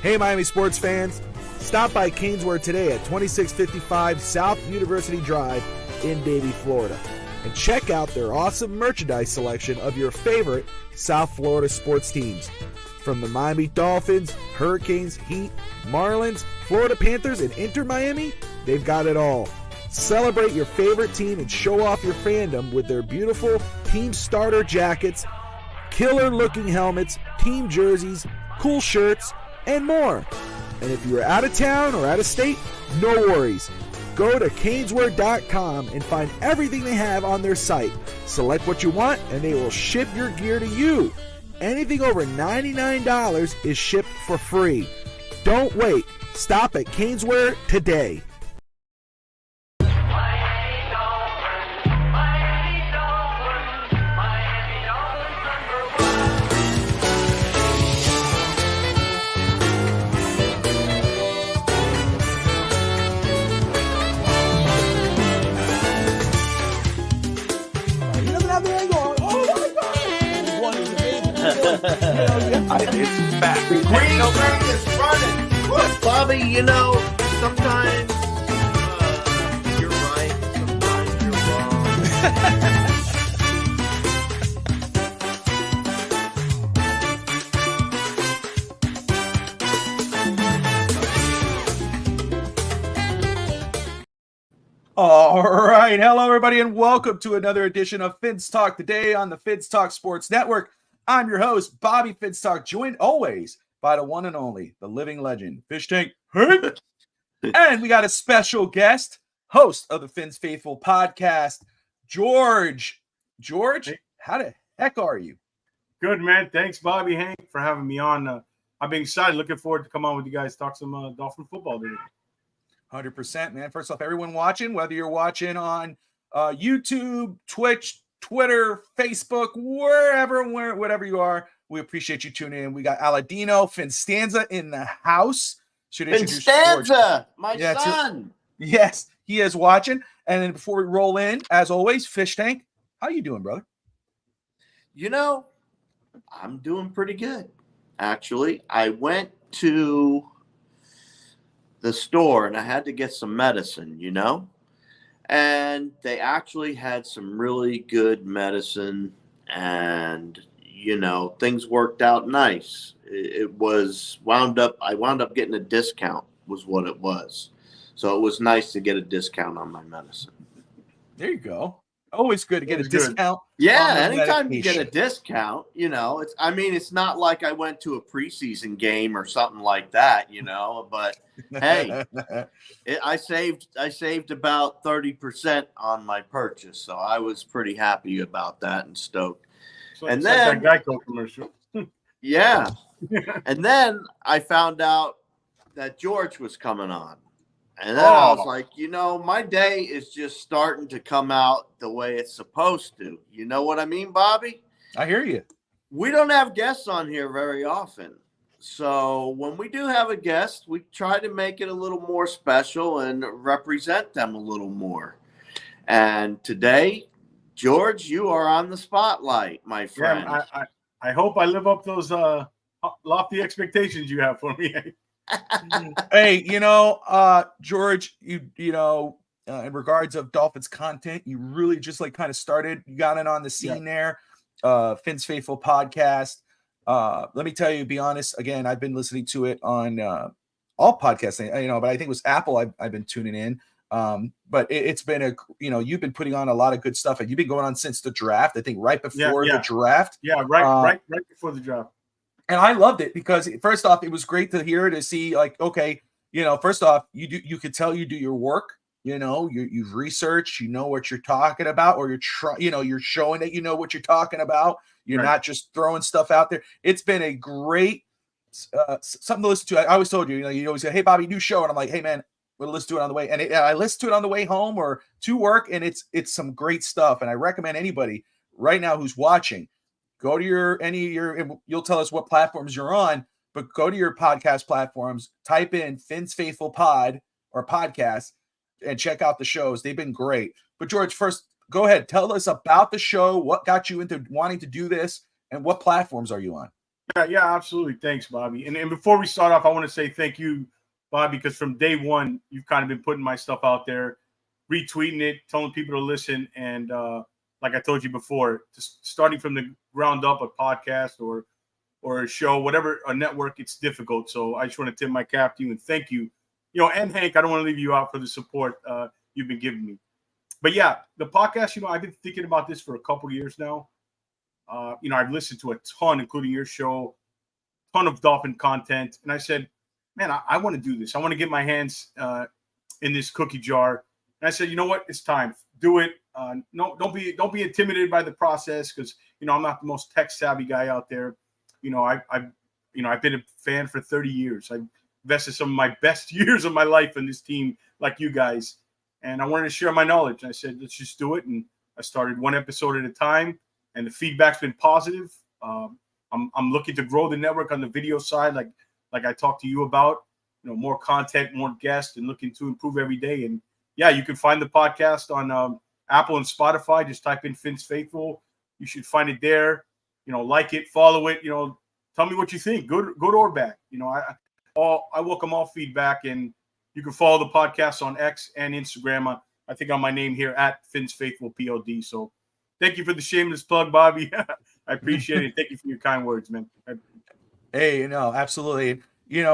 Hey, Miami sports fans. Stop by Caneswear today at 2655 South University Drive in Davie, Florida. And check out their awesome merchandise selection of your favorite South Florida sports teams. From the Miami Dolphins, Hurricanes, Heat, Marlins, Florida Panthers, and Inter Miami, they've got it all. Celebrate your favorite team and show off your fandom with their beautiful team starter jackets, killer-looking helmets, team jerseys, cool shirts, and more. And if you're out of town or out of state, no worries. Go to Caneswear.com and find everything they have on their site. Select what you want, and they will ship your gear to you. Anything over $99 is shipped for free. Don't wait. Stop at Caneswear today. It's back. The green is running. Look, Bobby, sometimes you're right, sometimes you're wrong. All right. Hello, everybody, and welcome to another edition of Fins Talk today on the Fins Talk Sports Network. I'm your host, Bobby Fins-Talk, joined always by the one and only, the living legend, Fish Tank Hank. And we got a special guest, host of the Fins Faithful podcast, George. George, how the heck are you? Good, man. Thanks, Bobby, Hank, for having me on. I've been excited. Looking forward to come on with you guys, talk some Dolphin football today. 100%, man. First off, everyone watching, whether you're watching on YouTube, Twitch, Twitter, Facebook, whatever you are, we appreciate you tuning in. We got Aladino Finstanza in the house. Should introduce Finstanza, my son. Yes, he is watching. And then before we roll in, as always, Fish Tank, how you doing, brother? I'm doing pretty good. Actually, I went to the store and I had to get some medicine, and they actually had some really good medicine, and things worked out nice. I wound up getting a discount, was what it was. So it was nice to get a discount on my medicine. There you go. Always good to get a discount. Yeah, anytime you get a discount, it's not like I went to a preseason game or something like that, but hey, I saved about 30% on my purchase, so I was pretty happy about that and stoked. And then that Geico commercial. Yeah. And then I found out that George was coming on. And then I was like, my day is just starting to come out the way it's supposed to. You know what I mean, Bobby? I hear you. We don't have guests on here very often. So when we do have a guest, we try to make it a little more special and represent them a little more. And today, George, you are on the spotlight, my friend. Yeah, I hope I live up those lofty expectations you have for me. Hey, George, you in regards of Dolphins content, you really just kind of started, you got in on the scene there. Fins Faithful podcast. Let me tell you, be honest, again, I've been listening to it on all podcasts, but I think it was Apple I've been tuning in. But it's been you've been putting on a lot of good stuff, and you've been going on since the draft, I think right before the draft. Yeah, right before the draft. And I loved it because first off, it was great to hear, to see first off, you could tell you do your work, you've researched, what you're talking about, or you're showing that you know what you're talking about. You're not just throwing stuff out there. It's been a great something to listen to. I always told you, you always say, hey, Bobby, new show. And I'm like, hey, man, we'll listen to it on the way. And I listen to it on the way home or to work, and it's some great stuff. And I recommend anybody right now who's watching, go to and you'll tell us what platforms you're on, but go to your podcast platforms, type in Fins Faithful Pod or podcast, and check out the shows. They've been great. But George, first, go ahead. Tell us about the show. What got you into wanting to do this, and what platforms are you on? Yeah, absolutely. Thanks, Bobby. And before we start off, I want to say thank you, Bobby, because from day one, you've kind of been putting my stuff out there, retweeting it, telling people to listen. And like I told you before, just starting from the ground up, a podcast or a show, whatever, a network, it's difficult. So I just want to tip my cap to you and thank you. And Hank, I don't want to leave you out for the support you've been giving me. But yeah, the podcast, I've been thinking about this for a couple years now. I've listened to a ton, including your show, ton of Dolphin content. And I said, man, I want to do this. I want to get my hands in this cookie jar. And I said, you know what? It's time. Do it. No, don't be intimidated by the process because, I'm not the most tech savvy guy out there. I've been a fan for 30 years. I've invested some of my best years of my life in this team like you guys. And I wanted to share my knowledge. And I said, let's just do it. And I started one episode at a time. And the feedback's been positive. I'm looking to grow the network on the video side, like I talked to you about. More content, more guests, and looking to improve every day. And yeah, you can find the podcast on Apple and Spotify. Just type in Fins Faithful. You should find it there. Like it, follow it. Tell me what you think, good or bad. I welcome all feedback, and you can follow the podcast on X and Instagram. I think on my name here at Fins Faithful POD. So. Thank you for the shameless plug, Bobby. I appreciate it. Thank you for your kind words, man. Hey, absolutely.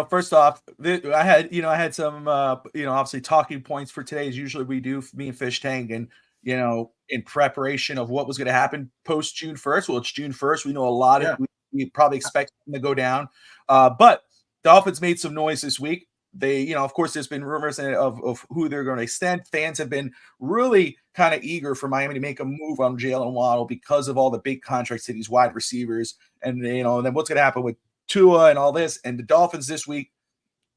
First off, I had some, obviously talking points for today, as usually we do, me and Fish Tank, and, in preparation of what was going to happen post June 1st. Well, it's June 1st. We know a lot of, we probably expect them to go down. But Dolphins made some noise this week. They, of course, there's been rumors of who they're going to extend. Fans have been really kind of eager for Miami to make a move on Jalen Waddle because of all the big contracts to these wide receivers. And, then what's going to happen with Tua and all this. And the Dolphins this week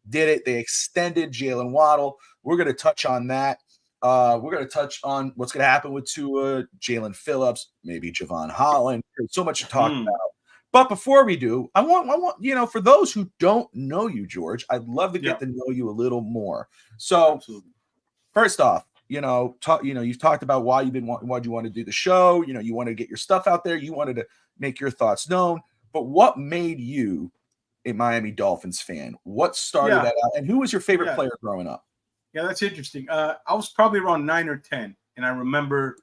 did it. They extended Jalen Waddle. We're going to touch on that. We're going to touch on what's going to happen with Tua, Jalen Phillips, maybe Javon Holland. There's so much to talk about. But before we do, I want, for those who don't know you, George, I'd love to get to know you a little more. So, absolutely. First off, you've talked about why you want to do the show. You want to get your stuff out there. You wanted to make your thoughts known. But what made you a Miami Dolphins fan? What started that out? And who was your favorite player growing up? Yeah, that's interesting. I was probably around 9 or 10, and I remember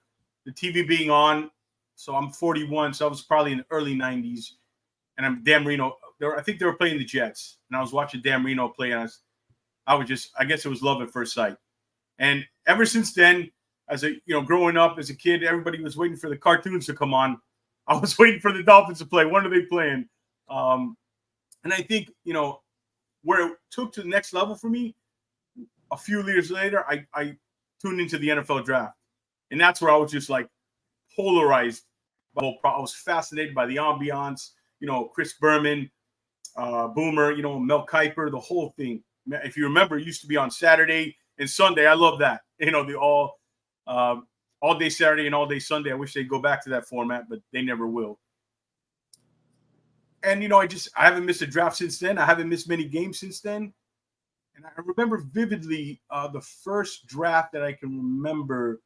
the TV being on. So I'm 41, so I was probably in the early 90s. And I'm Dan Marino. I think they were playing the Jets. And I was watching Dan Marino play. And I guess it was love at first sight. And ever since then, growing up as a kid, everybody was waiting for the cartoons to come on. I was waiting for the Dolphins to play. When are they playing? And I think, where it took to the next level for me, a few years later, I tuned into the NFL draft. And that's where I was just like polarized. I was fascinated by the ambiance, Chris Berman, Boomer, Mel Kiper, the whole thing. If you remember, it used to be on Saturday and Sunday. I love that. The all day Saturday and all day Sunday. I wish they'd go back to that format, but they never will. And, I haven't missed a draft since then. I haven't missed many games since then. And I remember vividly the first draft that I can remember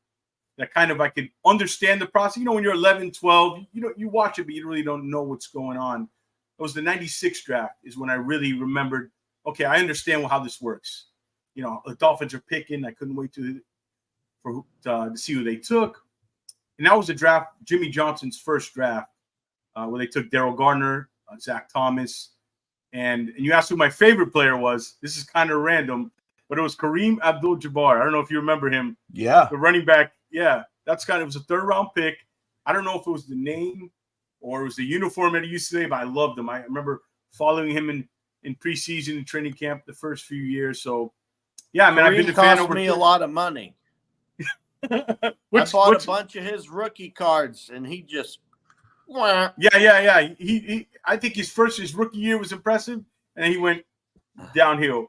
that kind of I could understand the process. When you're 11, 12, you watch it, but you really don't know what's going on. It was the 96 draft is when I really remembered, okay, I understand how this works. The Dolphins are picking. I couldn't wait to see who they took. And that was the draft, Jimmy Johnson's first draft, where they took Darryl Gardner, Zach Thomas. And you asked who my favorite player was. This is kind of random, but it was Kareem Abdul-Jabbar. I don't know if you remember him. Yeah. The running back. Yeah, it was a third-round pick. I don't know if it was the name or it was the uniform at UCLA, but I loved him. I remember following him in preseason and training camp the first few years. So, yeah, I mean, I've been a fan over. Me a lot of money. I bought a bunch of his rookie cards, and he just. Yeah. He I think his rookie year was impressive, and then he went downhill.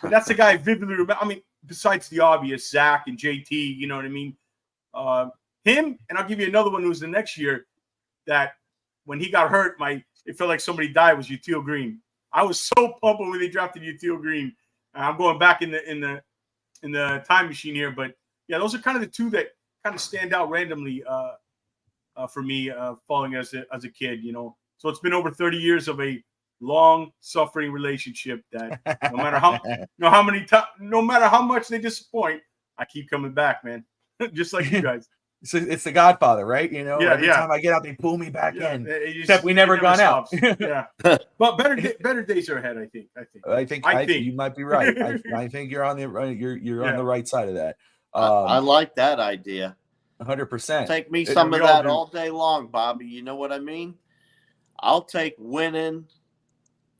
But that's the guy I vividly remember. I mean, besides the obvious, Zach and JT, you know what I mean? Him, and I'll give you another one who was the next year that when he got hurt, it felt like somebody died, was Util Green. I was so pumped when they drafted Util Green. I'm going back in the time machine here, but yeah, those are kind of the two that kind of stand out randomly for me, following as a kid. So it's been over 30 years of a long-suffering relationship that no matter how much they disappoint, I keep coming back, man. Just like you guys. It's the Godfather, right? You know, every time I get out, they pull me back in. Except we never gone stops. out. Yeah, but better days are ahead. I think you might be right. I think you're on the you're on the right side of that. I like that idea. 100%. Take me some of that all day long, Bobby. You know what I mean? I'll take winning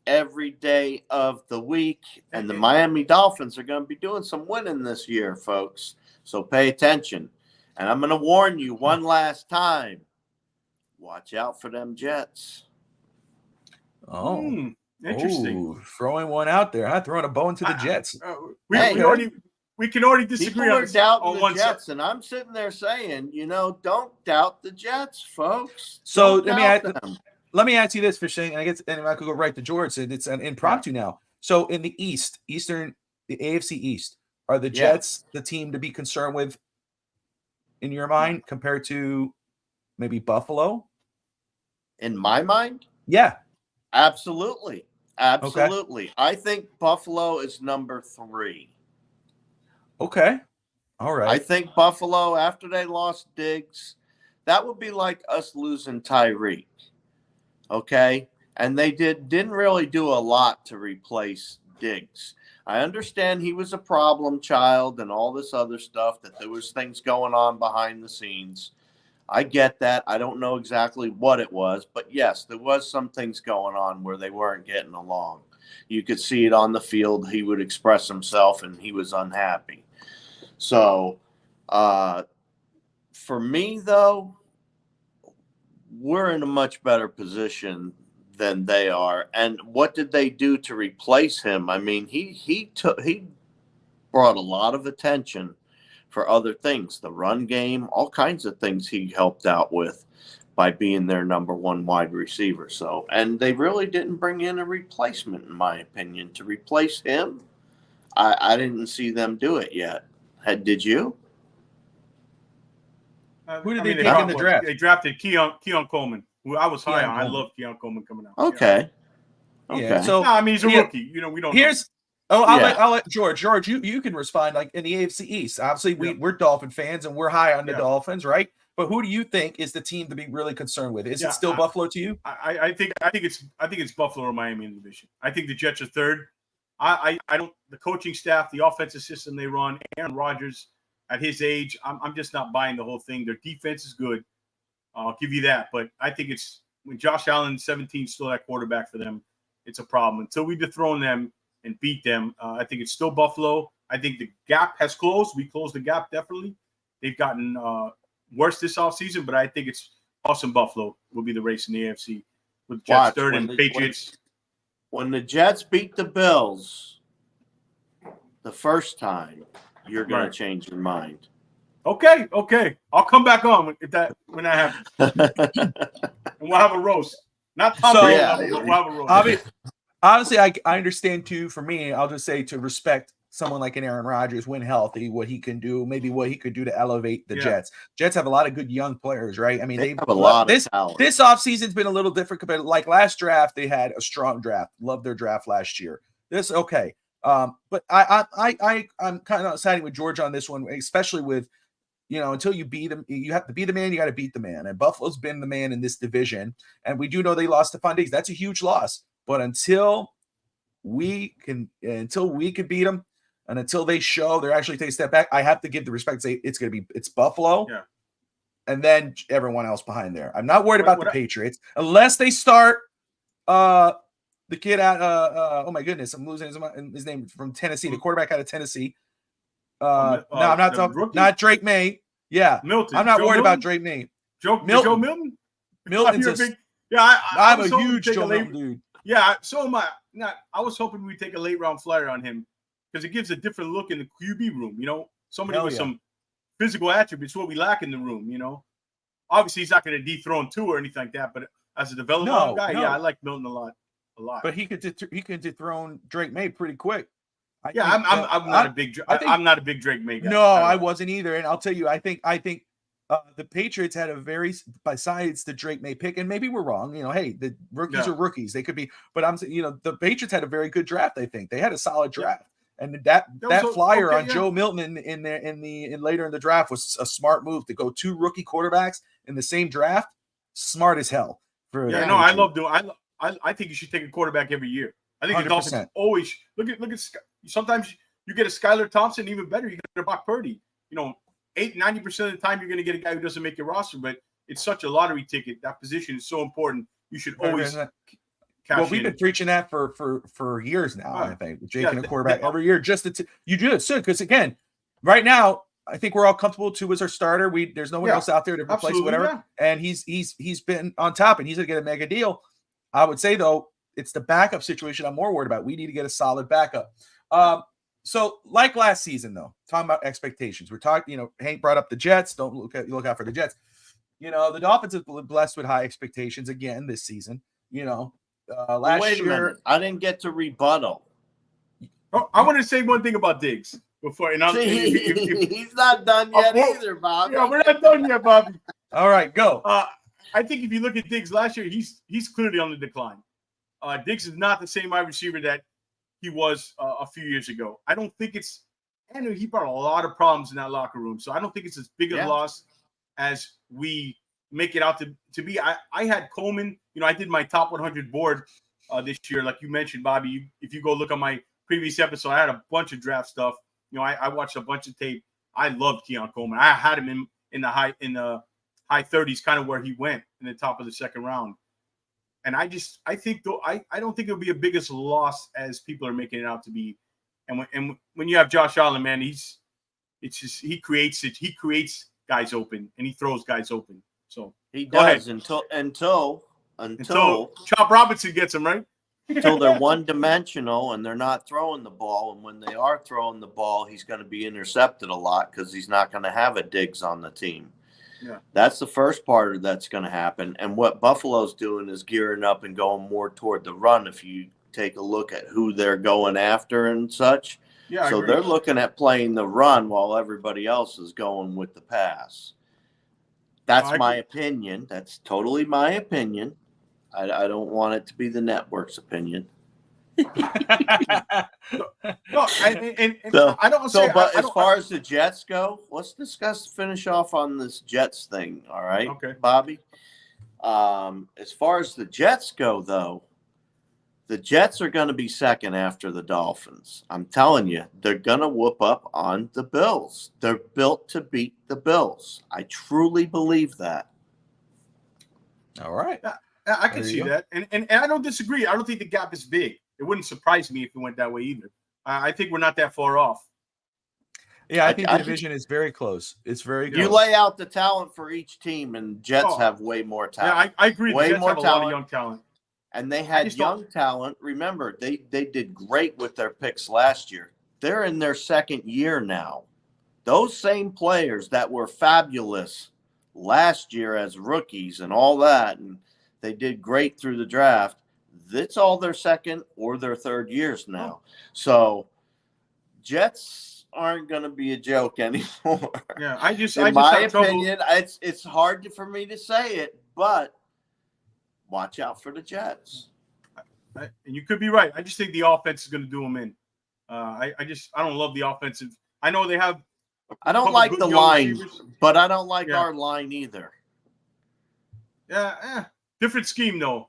every day of the week, and the Miami Dolphins are going to be doing some winning this year, folks. So pay attention. And I'm going to warn you one last time. Watch out for them Jets. Oh, interesting. Throwing one out there, huh? Throwing a bone to the Jets. We can already disagree on the Jets, and I'm sitting there saying, don't doubt the Jets, folks. So let me ask you this, Fishing, and I could go right to George. It's an impromptu now. So in the the AFC East, are the Jets the team to be concerned with in your mind compared to maybe Buffalo? In my mind? Yeah. Absolutely. Okay. I think Buffalo is number 3. Okay. All right. I think Buffalo, after they lost Diggs, that would be like us losing Tyreek. Okay? And they didn't really do a lot to replace Diggs. I understand he was a problem child and all this other stuff, that there was things going on behind the scenes. I get that. I don't know exactly what it was, but yes, there was some things going on where they weren't getting along. You could see it on the field. He would express himself and he was unhappy. So for me, though, we're in a much better position than they are. And what did they do to replace him? I mean, he brought a lot of attention for other things, the run game, all kinds of things he helped out with by being their number 1 wide receiver. So, and they really didn't bring in a replacement, in my opinion, to replace him. I didn't see them do it yet. Did you? Who did they take in the draft? They drafted Keon Coleman, who I was high on. I love Keon Coleman coming out. Okay. Yeah. So I mean, he's a rookie. We don't. I'll let George. George, you can respond. Like in the AFC East, obviously we're Dolphin fans and we're high on the Dolphins, right? But who do you think is the team to be really concerned with? Is it still Buffalo to you? I think it's Buffalo or Miami in the division. I think the Jets are third. I don't. The coaching staff, the offensive system they run, Aaron Rodgers at his age, I'm just not buying the whole thing. Their defense is good. I'll give you that. But I think it's when Josh Allen, 17, still that quarterback for them, it's a problem. Until we dethrone them and beat them, I think it's still Buffalo. I think the gap has closed. We closed the gap, definitely. They've gotten worse this offseason, but I think it's awesome. Buffalo will be the race in the AFC with Jets third and Patriots. When the Jets beat the Bills the first time, you're going to change your mind. Okay. I'll come back on when that happens. And we'll have a roast. Not Tom Brady, but we'll have a roast. Honestly, I understand too. For me, I'll just say to respect someone like an Aaron Rodgers when healthy, what he can do, maybe what he could do to elevate the Jets. Jets have a lot of good young players, right? I mean, they have a lot of talent. This offseason's been a little different compared to like last draft. They had a strong draft. Loved their draft last year. This okay. But I'm kind of siding with George on this one, especially with, until you beat them, you have to be the man, you got to beat the man. And Buffalo's been the man in this division. And we do know they lost Stephon Diggs. That's a huge loss. But until we can beat them, and until they show they're actually taking a step back, I have to give the respect. Say it's Buffalo, and then everyone else behind there. I'm not worried about the Patriots unless they start the kid at oh my goodness, I'm losing his name from Tennessee, the quarterback out of Tennessee. No, I'm not talking. Not Drake May. Yeah, Milton. I'm not worried about Drake May. Joe Milton. Milton's I'm a huge Joe Milton dude. Yeah, so am I. I was hoping we'd take a late round flyer on him because it gives a different look in the QB room. Somebody with some physical attributes, what we lack in the room. Obviously he's not going to dethrone Tua or anything like that, but as a developmental guy, I like Milton a lot. But he could dethrone Drake May pretty quick. I'm not a big Drake May guy. No, I wasn't either. And I'll tell you, I think The Patriots had a very, besides the Drake May pick, and maybe we're wrong. Hey, the rookies are rookies; they could be. But I'm saying, the Patriots had a very good draft. I think they had a solid draft, and that flyer on Joe Milton in later in the draft was a smart move to go 2 rookie quarterbacks in the same draft. Smart as hell. I love doing. I think you should take a quarterback every year. I think 100%. The Dolphins always look at. Sometimes you get a Skylar Thompson, even better. You get a Brock Purdy. 90% of the time you're going to get a guy who doesn't make your roster, but it's such a lottery ticket. That position is so important. You should always we've been preaching that for years now. I think taking a quarterback every year just you do it soon, because again, right now I think we're all comfortable. 2 as our starter. There's no one else out there to replace whatever, and he's been on top, and he's going to get a mega deal. I would say though, it's the backup situation I'm more worried about. We need to get a solid backup. So like last season, though, talking about expectations, we're talking, Hank brought up the Jets. Don't look out for the Jets. The Dolphins have been blessed with high expectations again this season. Last year, I didn't get to rebuttal. Oh, I want to say one thing about Diggs before, and he's not done yet either, Bobby. Yeah, we're not done yet, Bobby. All right, go. I think if you look at Diggs last year, he's clearly on the decline. Diggs is not the same wide receiver that he was a few years ago. I don't think it's – and he brought a lot of problems in that locker room. So I don't think it's as big a loss as we make it out to be. I had Coleman. I did my top 100 board this year. Like you mentioned, Bobby, if you go look on my previous episode, I had a bunch of draft stuff. I watched a bunch of tape. I loved Keon Coleman. I had him in the high 30s, kind of where he went in the top of the second round. And I think though I don't think it'll be a biggest loss as people are making it out to be. And when you have Josh Allen, man, he creates guys open and he throws guys open. So he does until Chop Robinson gets him, right. Until they're one-dimensional and they're not throwing the ball, and when they are throwing the ball, he's going to be intercepted a lot because he's not going to have a Diggs on the team. Yeah. That's the first part that's going to happen. And what Buffalo's doing is gearing up and going more toward the run. If you take a look at who they're going after and such. Yeah, so they're looking at playing the run while everybody else is going with the pass. That's my opinion. That's totally my opinion. I don't want it to be the network's opinion. I don't. But as far as the Jets go, let's finish off on this Jets thing. All right, okay, Bobby. As far as the Jets go, though, the Jets are going to be second after the Dolphins. I'm telling you, they're going to whoop up on the Bills. They're built to beat the Bills. I truly believe that. All right, I can see that, and I don't disagree. I don't think the gap is big. It wouldn't surprise me if it went that way either. I think we're not that far off. Yeah, I think the division is very close. It's very close. You lay out the talent for each team, and Jets have way more talent. Yeah, I agree. Way more talent. A lot of young talent. And they had young talent. Remember, they did great with their picks last year. They're in their second year now. Those same players that were fabulous last year as rookies and all that, and they did great through the draft, it's all their second or their third years now. So Jets aren't going to be a joke anymore. Yeah, in my opinion, it's hard for me to say it, but watch out for the Jets. And you could be right. I just think the offense is going to do them in. I don't love the offensive. I know they have. I don't like the line, but I don't like our line either. Yeah, different scheme though.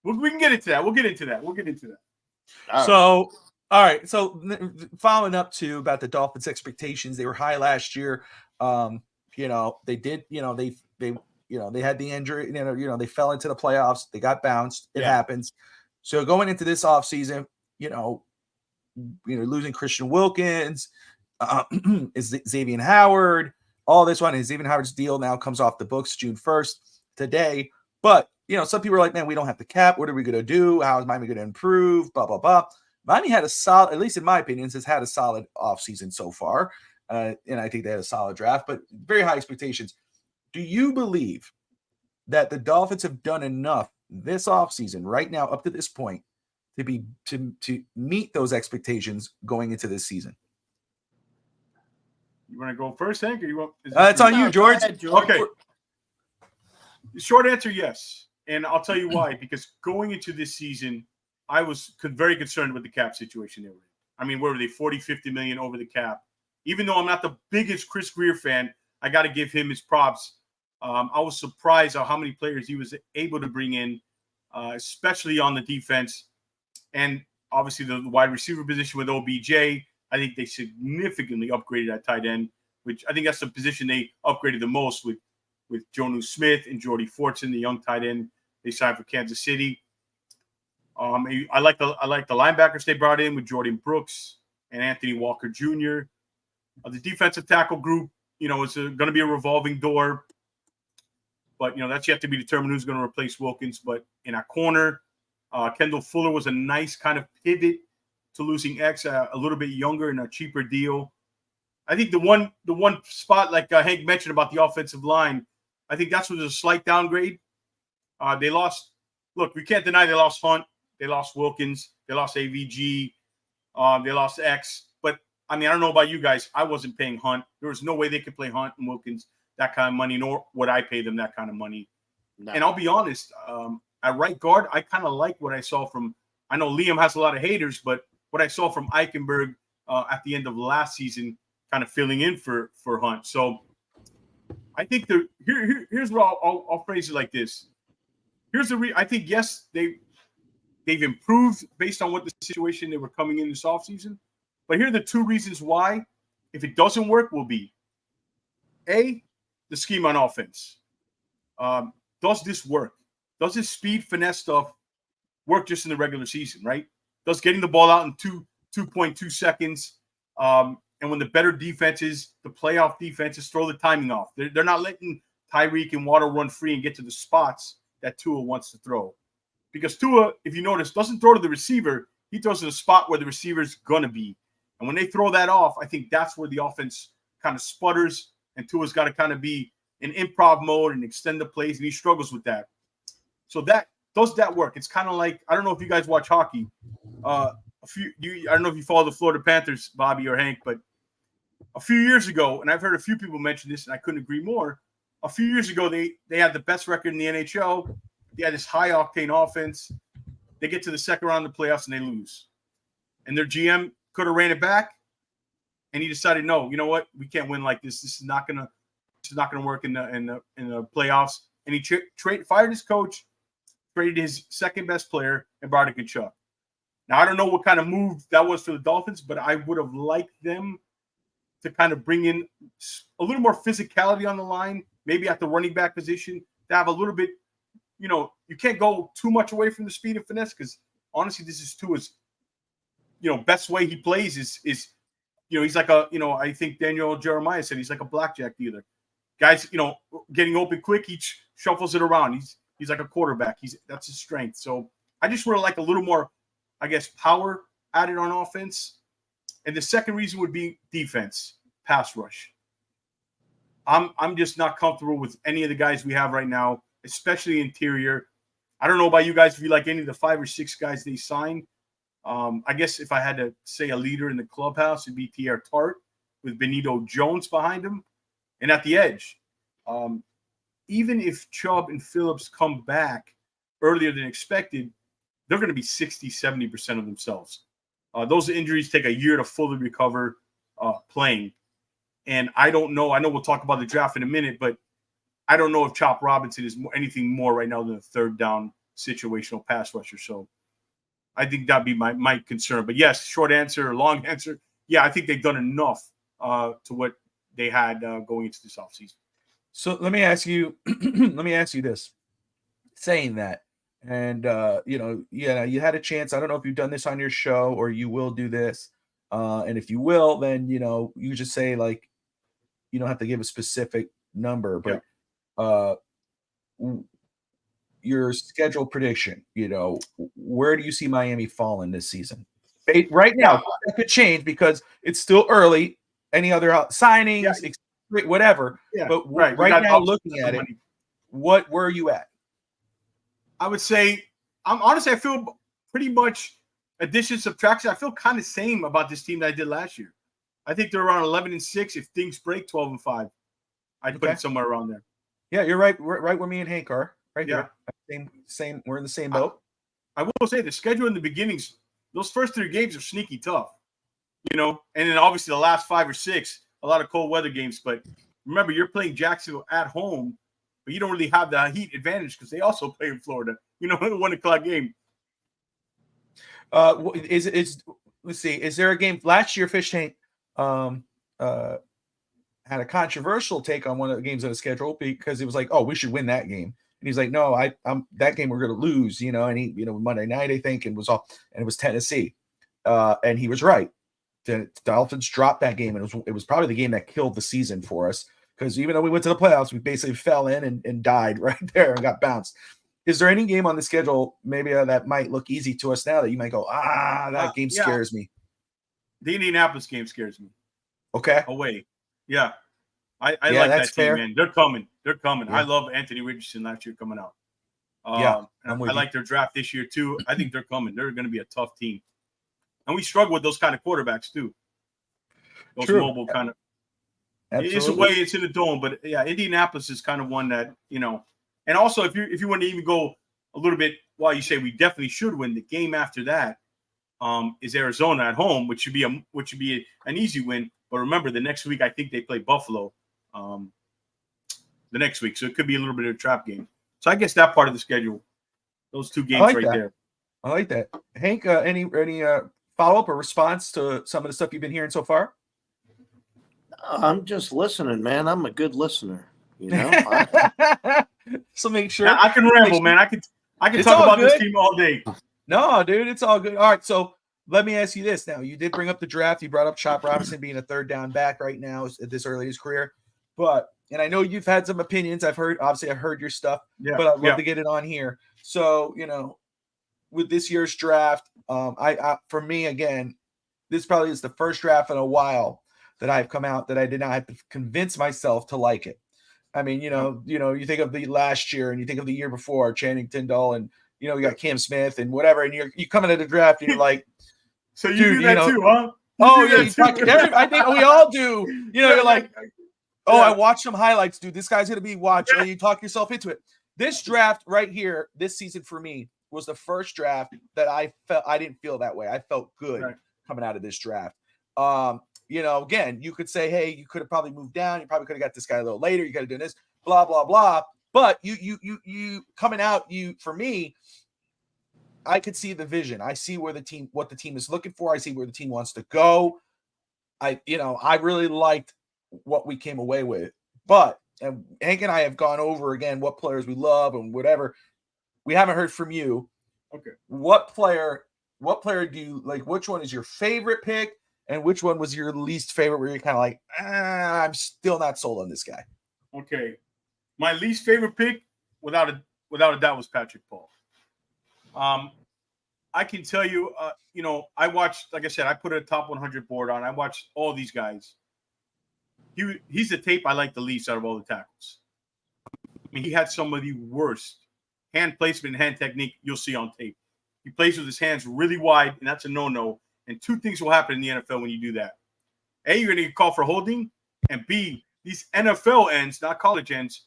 We can get into that. We'll get into that. All right. So following up to about the Dolphins' expectations, they were high last year. They did. They had the injury. They fell into the playoffs. They got bounced. It happens. So going into this offseason, losing Christian Wilkins, is Xavier Howard, all this one. And Xavier Howard's deal now comes off the books June 1st today. But some people are like, man, we don't have the cap. What are we going to do? How is Miami going to improve? Blah, blah, blah. Miami had a solid, at least in my opinion, has had a solid offseason so far. And I think they had a solid draft, but very high expectations. Do you believe that the Dolphins have done enough this offseason right now up to this point to meet those expectations going into this season? You want to go first, Hank, or you want? It's on you, George. Go ahead, George. Okay. Short answer, yes. And I'll tell you why. Because going into this season, I was very concerned with the cap situation they were in. I mean, where were they? 40, 50 million over the cap. Even though I'm not the biggest Chris Greer fan, I got to give him his props. I was surprised at how many players he was able to bring in, especially on the defense. And obviously the wide receiver position with OBJ, I think they significantly upgraded at tight end, which I think that's the position they upgraded the most with Jonnu Smith and Jordy Fortson, the young tight end they signed for Kansas City. I like the linebackers they brought in with Jordan Brooks and Anthony Walker Jr. The defensive tackle group, it's going to be a revolving door. But, that's yet to be determined who's going to replace Wilkins. But in our corner, Kendall Fuller was a nice kind of pivot to losing X, a little bit younger and a cheaper deal. I think the one spot, like Hank mentioned about the offensive line, I think that's was a slight downgrade. They lost. Look, we can't deny they lost Hunt. They lost Wilkins. They lost AVG. They lost X. But, I mean, I don't know about you guys. I wasn't paying Hunt. There was no way they could play Hunt and Wilkins that kind of money, nor would I pay them that kind of money. No. And I'll be honest, at right guard, I kind of like what I saw from – I know Liam has a lot of haters, but what I saw from Eichenberg at the end of last season kind of filling in for Hunt. So I think here's what I'll phrase it like this. Here's the I think, yes, they've improved based on what the situation they were coming in this offseason. But here are the two reasons why, if it doesn't work, will be A, the scheme on offense. Does this work? Does this speed finesse stuff work just in the regular season, right? Does getting the ball out in 2.2 seconds, and when the better defenses, the playoff defenses, throw the timing off. They're not letting Tyreek and Waddle run free and get to the spots that Tua wants to throw. Because Tua, if you notice, doesn't throw to the receiver. He throws to the spot where the receiver's going to be. And when they throw that off, I think that's where the offense kind of sputters, and Tua's got to kind of be in improv mode and extend the plays, and he struggles with that. So does that work? It's kind of like, I don't know if you guys watch hockey. I don't know if you follow the Florida Panthers, Bobby or Hank, but a few years ago, and I've heard a few people mention this, and I couldn't agree more. A few years ago, they had the best record in the NHL. They had this high-octane offense. They get to the second round of the playoffs, and they lose. And their GM could have ran it back, and he decided, no, you know what? We can't win like this. This is not gonna work in the playoffs. And he fired his coach, traded his second-best player, and brought in Kachuk. Now, I don't know what kind of move that was for the Dolphins, but I would have liked them to kind of bring in a little more physicality on the line, maybe at the running back position, to have a little bit, you can't go too much away from the speed and finesse, because honestly, this is Tua's, best way he plays is he's like I think Daniel Jeremiah said he's like a blackjack dealer. Guys, getting open quick, he shuffles it around. He's like a quarterback. That's his strength. So I just would like a little more, I guess, power added on offense. And the second reason would be defense, pass rush. I'm just not comfortable with any of the guys we have right now, especially interior. I don't know about you guys if you like any of the 5 or 6 guys they signed. I guess if I had to say a leader in the clubhouse, it'd be Pierre Tart with Benito Jones behind him. And at the edge, even if Chubb and Phillips come back earlier than expected, they're going to be 60, 70% of themselves. Those injuries take a year to fully recover playing. And I don't know. I know we'll talk about the draft in a minute, but I don't know if Chop Robinson is anything more right now than a third down situational pass rusher. So I think that'd be my concern. But yes, short answer, long answer. Yeah, I think they've done enough to what they had going into this offseason. So let me ask you this. Saying that, and you had a chance. I don't know if you've done this on your show or you will do this. And if you will, then you just say, like, you don't have to give a specific number, but your schedule prediction, where do you see Miami falling this season? Right now, that could change because it's still early. Any other signings, whatever. Yeah, but right now, looking at it, where are you at? I would say, I feel pretty much addition, subtraction. I feel kind of same about this team that I did last year. I think they're around 11-6. If things break, 12-5. I'd put it somewhere around there. Yeah, you're right. Right where me and Hank are. Right Yeah. here. Same. We're in the same boat. I will say the schedule in the beginnings, those first 3 games are sneaky tough. And then obviously the last 5 or 6, a lot of cold weather games. But remember, you're playing Jacksonville at home, but you don't really have the heat advantage because they also play in Florida. A 1:00 game. Let's see. Is there a game last year? Fish Tank had a controversial take on one of the games on the schedule because it was like, oh, we should win that game, and he's like, no, I'm that game we're going to lose, and he, Monday night I think, and it was Tennessee, and he was right. The Dolphins dropped that game, and it was probably the game that killed the season for us because even though we went to the playoffs, we basically fell in and died right there and got bounced. Is there any game on the schedule maybe that might look easy to us now that you might go, that game scares me? The Indianapolis game scares me. Okay. Away. Yeah. I like that team, fair. man. They're coming. Yeah. I love Anthony Richardson last year coming out. I like their draft this year too. I think they're coming. They're going to be a tough team. And we struggle with those kind of quarterbacks too. Those mobile kind of. Absolutely. It's away, it's in the dome, but yeah, Indianapolis is kind of one that, and also if you want to even go a little bit, while you say we definitely should win, the game after that is Arizona at home, which should be an easy win. But remember, the next week I think they play Buffalo. The next week, so it could be a little bit of a trap game. So I guess that part of the schedule, those 2 games there. I like that. Hank, any follow up or response to some of the stuff you've been hearing so far? I'm just listening, man. I'm a good listener. So make sure I can ramble, man. I can talk about this team all day. No, dude, it's all good. All right, so let me ask you this now. You did bring up the draft. You brought up Chop Robinson being a 3rd down back right now at this early in his career. And I know you've had some opinions. I've heard your stuff, but I'd love to get it on here. So, with this year's draft, I for me, again, this probably is the first draft in a while that I've come out that I did not have to convince myself to like it. I mean, you think of the last year and you think of the year before, Channing Tindall, and you got Cam Smith and whatever, and you come into the draft and you're like, so you do that too, huh? I think we all do. You're like, I watched some highlights, dude. This guy's gonna be watched. You talk yourself into it. This draft right here, this season for me was the first draft that I felt I didn't feel that way. I felt good coming out of this draft. Again, you could say, hey, you could have probably moved down. You probably could have got this guy a little later. You could have done this, blah, blah, blah. But you coming out, for me, I could see the vision. I see what the team is looking for. I see where the team wants to go. I really liked what we came away with. And Hank and I have gone over again what players we love and whatever. We haven't heard from you. Okay. What player do you like? Which one is your favorite pick? And which one was your least favorite where you're kind of like, I'm still not sold on this guy? Okay. My least favorite pick, without a doubt, was Patrick Paul. I can tell you, I watched, like I said, I put a top 100 board on. I watched all these guys. He's the tape I like the least out of all the tackles. I mean, he had some of the worst hand placement and hand technique you'll see on tape. He plays with his hands really wide, and that's a no-no. And 2 things will happen in the NFL when you do that. A, you're going to get called for holding, and B, these NFL ends, not college ends,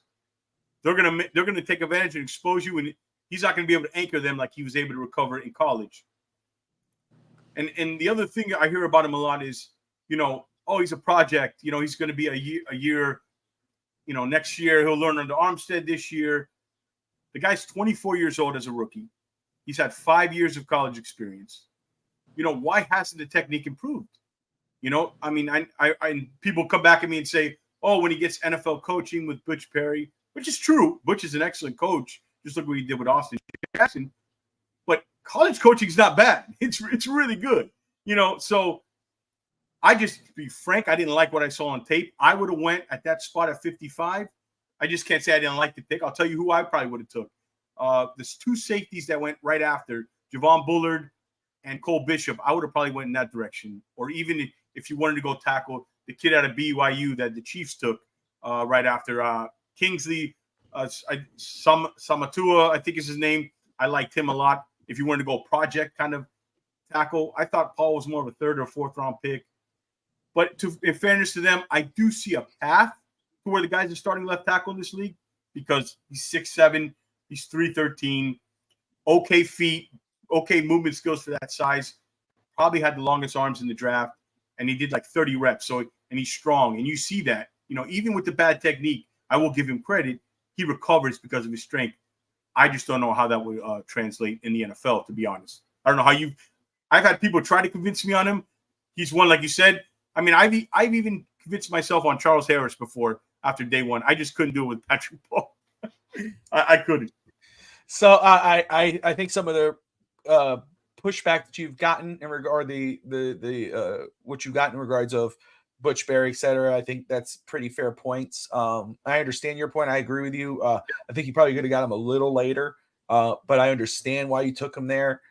they're going to take advantage and expose you, and he's not going to be able to anchor them like he was able to recover in college. And the other thing I hear about him a lot is, he's a project. He's going to be a year. Next year he'll learn under Armstead this year. The guy's 24 years old as a rookie. He's had 5 years of college experience. Why hasn't the technique improved? I mean, I people come back at me and say, oh, when he gets NFL coaching with Butch Perry, which is true. Butch is an excellent coach. Just look what he did with Austin Jackson. But college coaching is not bad. It's really good. So I just, to be frank, I didn't like what I saw on tape. I would have went at that spot at 55. I just can't say I didn't like the pick. I'll tell you who I probably would have took. There's 2 safeties that went right after, Javon Bullard and Cole Bishop. I would have probably went in that direction. Or even if you wanted to go tackle the kid out of BYU that the Chiefs took right after Kingsley Samatua, I think is his name. I liked him a lot. If you wanted to go project kind of tackle, I thought Paul was more of a 3rd or 4th round pick. But in fairness to them, I do see a path to where the guy's a starting left tackle in this league because he's 6'7", he's 313, okay feet, okay movement skills for that size. Probably had the longest arms in the draft, and he did like 30 reps. So, and he's strong, and you see that. Even with the bad technique, I will give him credit. He recovers because of his strength. I just don't know how that would translate in the NFL, to be honest. I don't know how I've had people try to convince me on him. He's one, like you said. I mean, I've even convinced myself on Charles Harris before after day one. I just couldn't do it with Patrick Paul. I couldn't. So I think some of the pushback that you've gotten in regard the what you got in regards of Butch Berry, et cetera, I think that's pretty fair points. I understand your point. I agree with you. I think you probably could have got him a little later, but I understand why you took him there.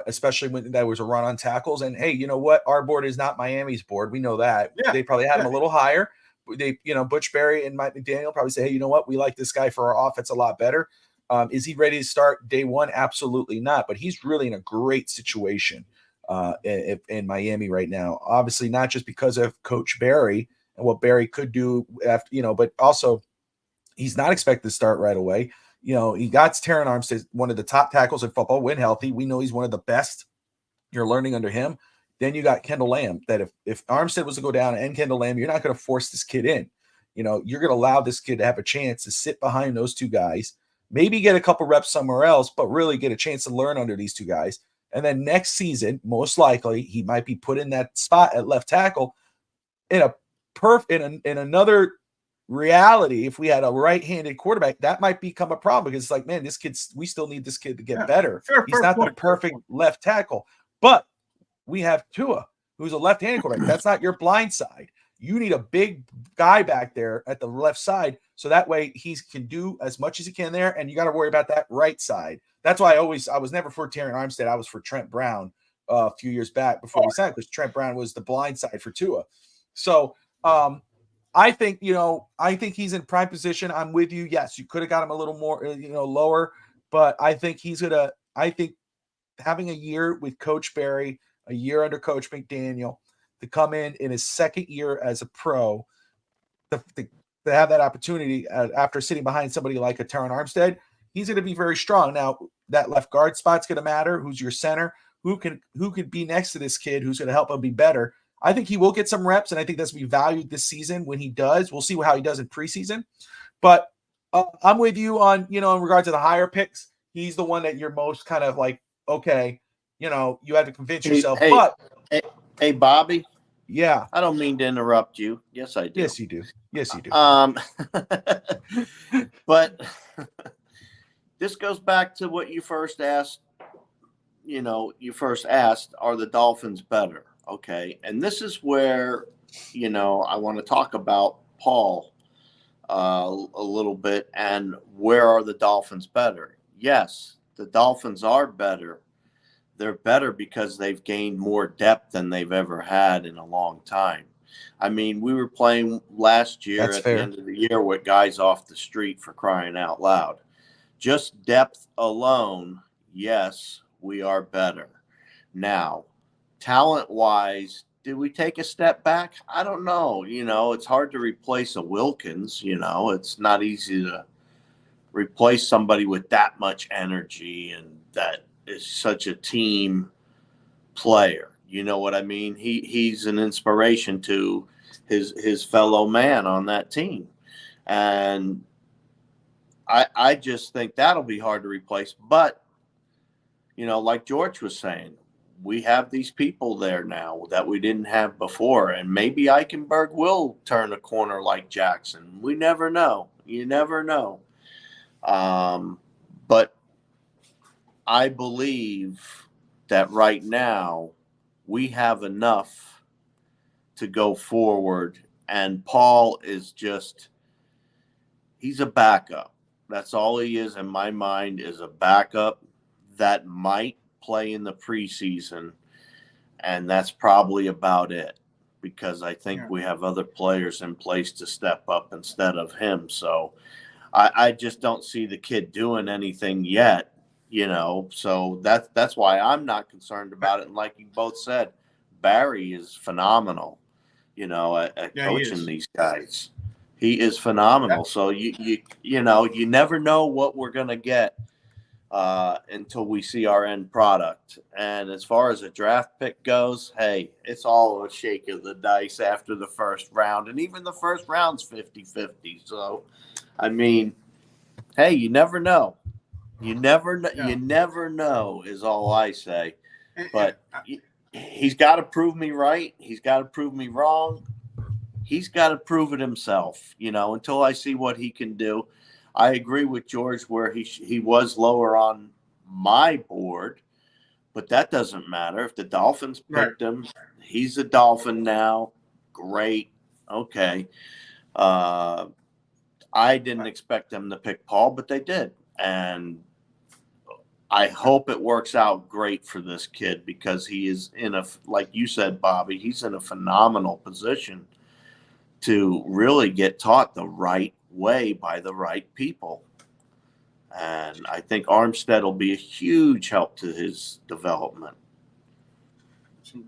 Especially when that was a run on tackles. And hey, you know what? Our board is not Miami's board. We know that. Yeah, they probably had him a little higher. They, Butch Berry and Mike McDaniel probably say, hey, you know what? We like this guy for our offense a lot better. Is he ready to start day one? Absolutely not. But he's really in a great situation in Miami right now. Obviously, not just because of Coach Berry and what Berry could do after, but also he's not expected to start right away. He got Terran Armstead, one of the top tackles in football, when healthy. We know he's one of the best. You're learning under him. Then you got Kendall Lamb, that if Armstead was to go down and Kendall Lamb, you're not going to force this kid in. You're going to allow this kid to have a chance to sit behind those two guys, maybe get a couple reps somewhere else, but really get a chance to learn under these two guys. And then next season, most likely, he might be put in that spot at left tackle in another reality. If we had a right-handed quarterback, that might become a problem because it's like, man, we still need this kid to get better. He's not the perfect left tackle, but we have Tua, who's a left-handed quarterback. That's not your blind side. You need a big guy back there at the left side, so that way he can do as much as he can there, and you got to worry about that right side. That's why I was never for Terran Armstead. I was for Trent Brown a few years back before we signed, because Trent Brown was the blind side for Tua. So I think he's in prime position. I'm with you. Yes, you could have got him a little more, lower, but I think having a year with Coach Berry, a year under Coach McDaniel, to come in his second year as a pro, to have that opportunity after sitting behind somebody like a Terran Armstead, he's going to be very strong. Now, that left guard spot's going to matter. Who's your center? Who could be next to this kid who's going to help him be better? I think he will get some reps, and I think that's going to be valued this season when he does. We'll see how he does in preseason. But I'm with you on, in regard to the higher picks. He's the one that you're most kind of like, okay, you have to convince yourself. Hey, Bobby. Yeah. I don't mean to interrupt you. Yes, I do. Yes, you do. Yes, you do. But this goes back to what you first asked. You first asked, are the Dolphins better? Okay. And this is where, I want to talk about Paul a little bit and where are the Dolphins better? Yes, the Dolphins are better. They're better because they've gained more depth than they've ever had in a long time. I mean, we were playing last year the end of the year with guys off the street, for crying out loud. Just depth alone, yes, we are better. Now, talent-wise, did we take a step back? I don't know. It's hard to replace a Wilkins. It's not easy to replace somebody with that much energy and that is such a team player. You know what I mean? He's an inspiration to his fellow man on that team. And I just think that'll be hard to replace. But, like George was saying, we have these people there now that we didn't have before. And maybe Eichenberg will turn a corner like Jackson. We never know. You never know. But I believe that right now we have enough to go forward. And Paul is he's a backup. That's all he is in my mind, is a backup that might play in the preseason. And that's probably about it, because I think we have other players in place to step up instead of him. So I just don't see the kid doing anything yet. So that's why I'm not concerned about it. And like you both said, Barry is phenomenal. at Yeah, he coaching is. these guys. He is phenomenal. So you never know what we're gonna get until we see our end product. And as far as a draft pick goes, hey, it's all a shake of the dice after the first round, and even the first round's 50-50. So, I mean, hey, you never know. You never know is all I say. But he's got to prove me right. He's got to prove me wrong. He's got to prove it himself, until I see what he can do. I agree with George where he was lower on my board, but that doesn't matter. If the Dolphins picked him, he's a Dolphin now. Great. Okay. I didn't expect them to pick Paul, but they did. And I hope it works out great for this kid because he is like you said, Bobby, he's in a phenomenal position to really get taught the right way by the right people. And I think Armstead will be a huge help to his development.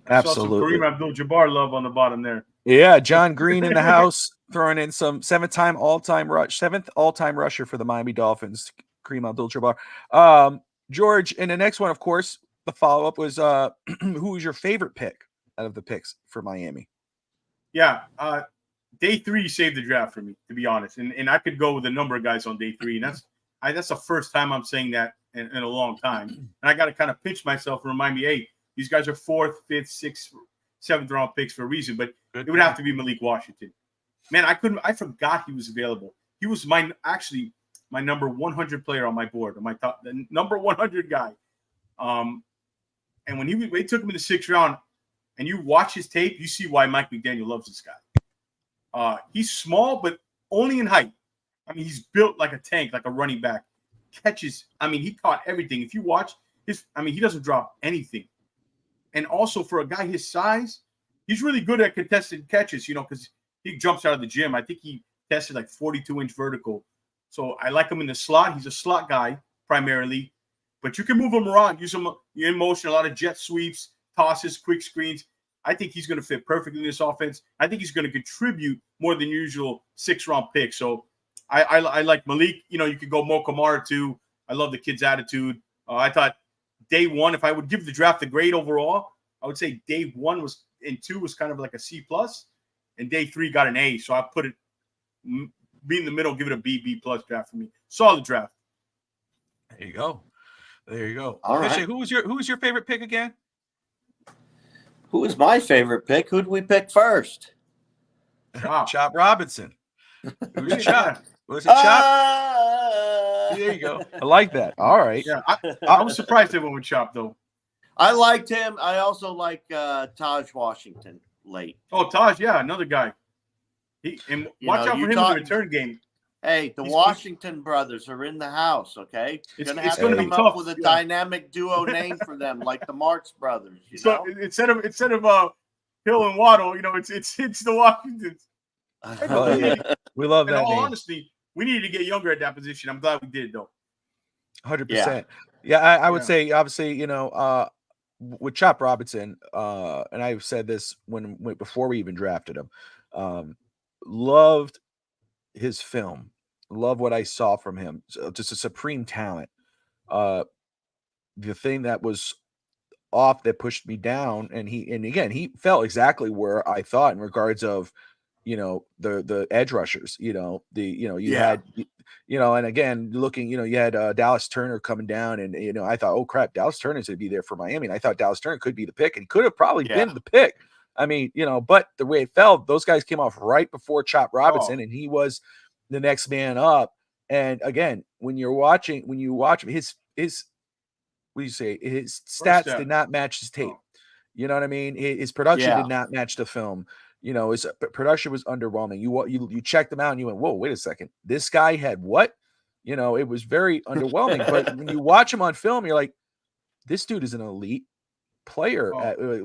I saw some Kareem Abdul-Jabbar love on the bottom there. Yeah, John Green in the house, throwing in some seventh all-time rusher for the Miami Dolphins, Kareem Abdul-Jabbar. George, and the next one, of course, the follow-up was who was your favorite pick out of the picks for Miami? Yeah, day 3 saved the draft for me, to be honest. And I could go with a number of guys on day 3. And that's the first time I'm saying that in a long time. And I got to kind of pinch myself and remind me, hey, these guys are 4th, 5th, 6th, 7th round picks for a reason. But it would have to be Malik Washington. Man, I forgot he was available. He was my number 100 player on my board, on my top, the number 100 guy. And when they took him in the 6th round, and you watch his tape, you see why Mike McDaniel loves this guy. He's small, but only in height. I mean, he's built like a tank, like a running back. Catches. I mean, he caught everything. If you watch he doesn't drop anything. And also for a guy his size, he's really good at contested catches, because he jumps out of the gym. I think he tested like 42-inch vertical. So I like him in the slot. He's a slot guy primarily, but you can move him around, use him in motion, a lot of jet sweeps, tosses, quick screens. I think he's going to fit perfectly in this offense. I think he's going to contribute more than usual 6th-round pick. So I like Malik. You could go Mo Kamara too. I love the kid's attitude. I thought day 1, if I would give the draft a grade overall, I would say day 1 and 2 was kind of like a C+, and day 3 got an A. So I put it be in the middle, give it a B+ draft for me. Solid draft. There you go. All right. Who was your favorite pick again? Who was my favorite pick? Who did we pick first? Chop Robinson. Who's your Chop? Was it Chop? There you go. I like that. All right. Yeah, I was surprised they went with Chop, though. I liked him. I also like Taj Washington late. Oh, Taj, yeah, another guy. Watch out for him in the return game. Hey, the Washington brothers are in the house, okay? You're going to have to come up with a dynamic duo name for them, like the Marx brothers. So instead of Hill and Waddle, it's the Washingtons. We love that. In all honesty, we needed to get younger at that position. I'm glad we did, though. 100%. Yeah, I would say, obviously, with Chop Robinson, and I've said this before we even drafted him, loved his film, love what I saw from him. So just a supreme talent. The thing that was off that pushed me down, and he fell exactly where I thought in regards of the edge rushers. You had and again looking, you had Dallas Turner coming down, and I thought, oh crap, Dallas Turner's going to be there for Miami, and I thought Dallas Turner could be the pick, and could have probably been the pick. I mean, but the way it fell, those guys came off right before Chop Robinson, and he was the next man up. And again, when you watch him, his what do you say? His stats did not match his tape. You know what I mean? His production did not match the film. His production was underwhelming. You checked him out and you went, whoa, wait a second. This guy had what? It was very underwhelming. But when you watch him on film, you're like, this dude is an elite player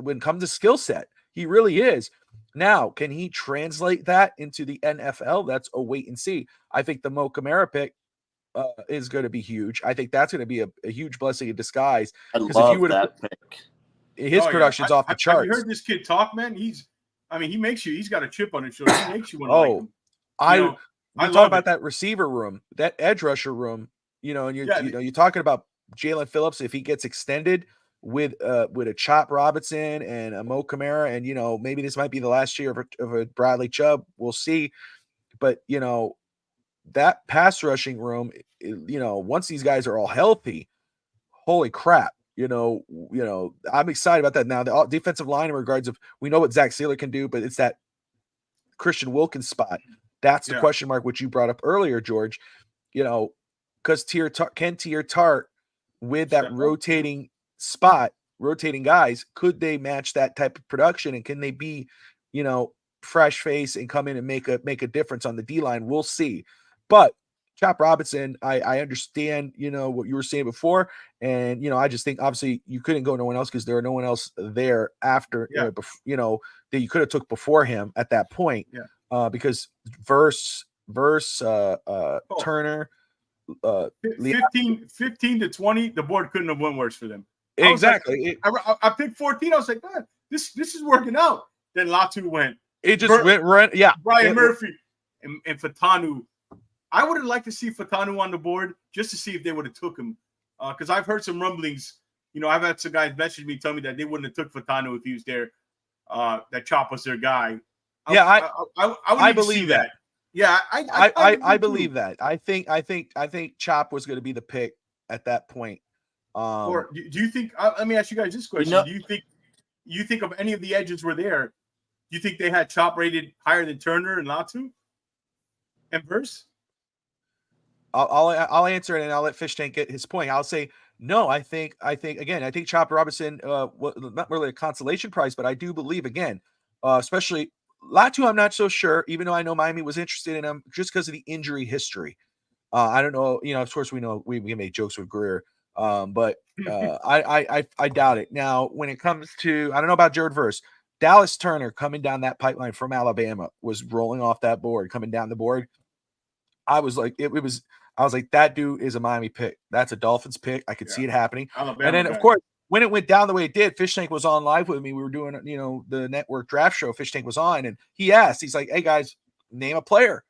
when it comes to skill set. He really is. Now, can he translate that into the NFL? That's a wait and see. I think the Mo Kamara pick is going to be huge. I think that's going to be a huge blessing in disguise. I love that pick. His production's off the charts. Have you heard this kid talk, man? He's I mean, he's got a chip on his shoulder. He makes you want to like him. We talk about that receiver room, that edge rusher room, and you're talking about Jalen Phillips if he gets extended with a Chop Robinson and a Mo Kamara, and maybe this might be the last year of a Bradley Chubb. We'll see, but that pass rushing room, once these guys are all healthy, holy crap. I'm excited about that. Now the defensive line in regards of, we know what Zach Sealer can do, but it's that Christian Wilkins spot. That's the question mark, which you brought up earlier, George, because Ken Tart with that rotating spot, rotating guys, could they match that type of production? And can they be, fresh face and come in and make a difference on the D-line? We'll see. But Chop Robinson, I understand, what you were saying before. And, I just think obviously you couldn't go no one else because there are no one else there after, that you could have took before him at that point. Yeah. Because Verse, Turner, 15 to 20, the board couldn't have went worse for them. Exactly. I picked 14. I was like, man, this is working out. Then Latu went. It just went run. Yeah. Brian Murphy and Fatanu. I would have liked to see Fatanu on the board just to see if they would have took him. Because I've heard some rumblings. I've had some guys message me, tell me that they wouldn't have took Fatanu if he was there. That Chop was their guy. I believe that. Yeah, I believe that. I think Chop was going to be the pick at that point. Or do you think? Let me ask you guys this question: Do you think of any of the edges were there? Do you think they had Chop rated higher than Turner and Latu and Verse? I'll answer it and I'll let Fish Tank get his point. I'll say no. I think Chop Robinson was not really a consolation prize, but I do believe again, especially Latu, I'm not so sure, even though I know Miami was interested in him just because of the injury history. I don't know, of course we know we can make jokes with Greer, but I doubt it. Now, when it comes to, I don't know about Jared Verse, Dallas Turner coming down that pipeline from Alabama was rolling off that board, coming down the board. I was like, that dude is a Miami pick. That's a Dolphins pick. I could see it happening. Alabama and then, of course, when it went down the way it did, Fish Tank was on live with me. We were doing, the network draft show. Fish Tank was on, and he asked, he's like, hey, guys, name a player.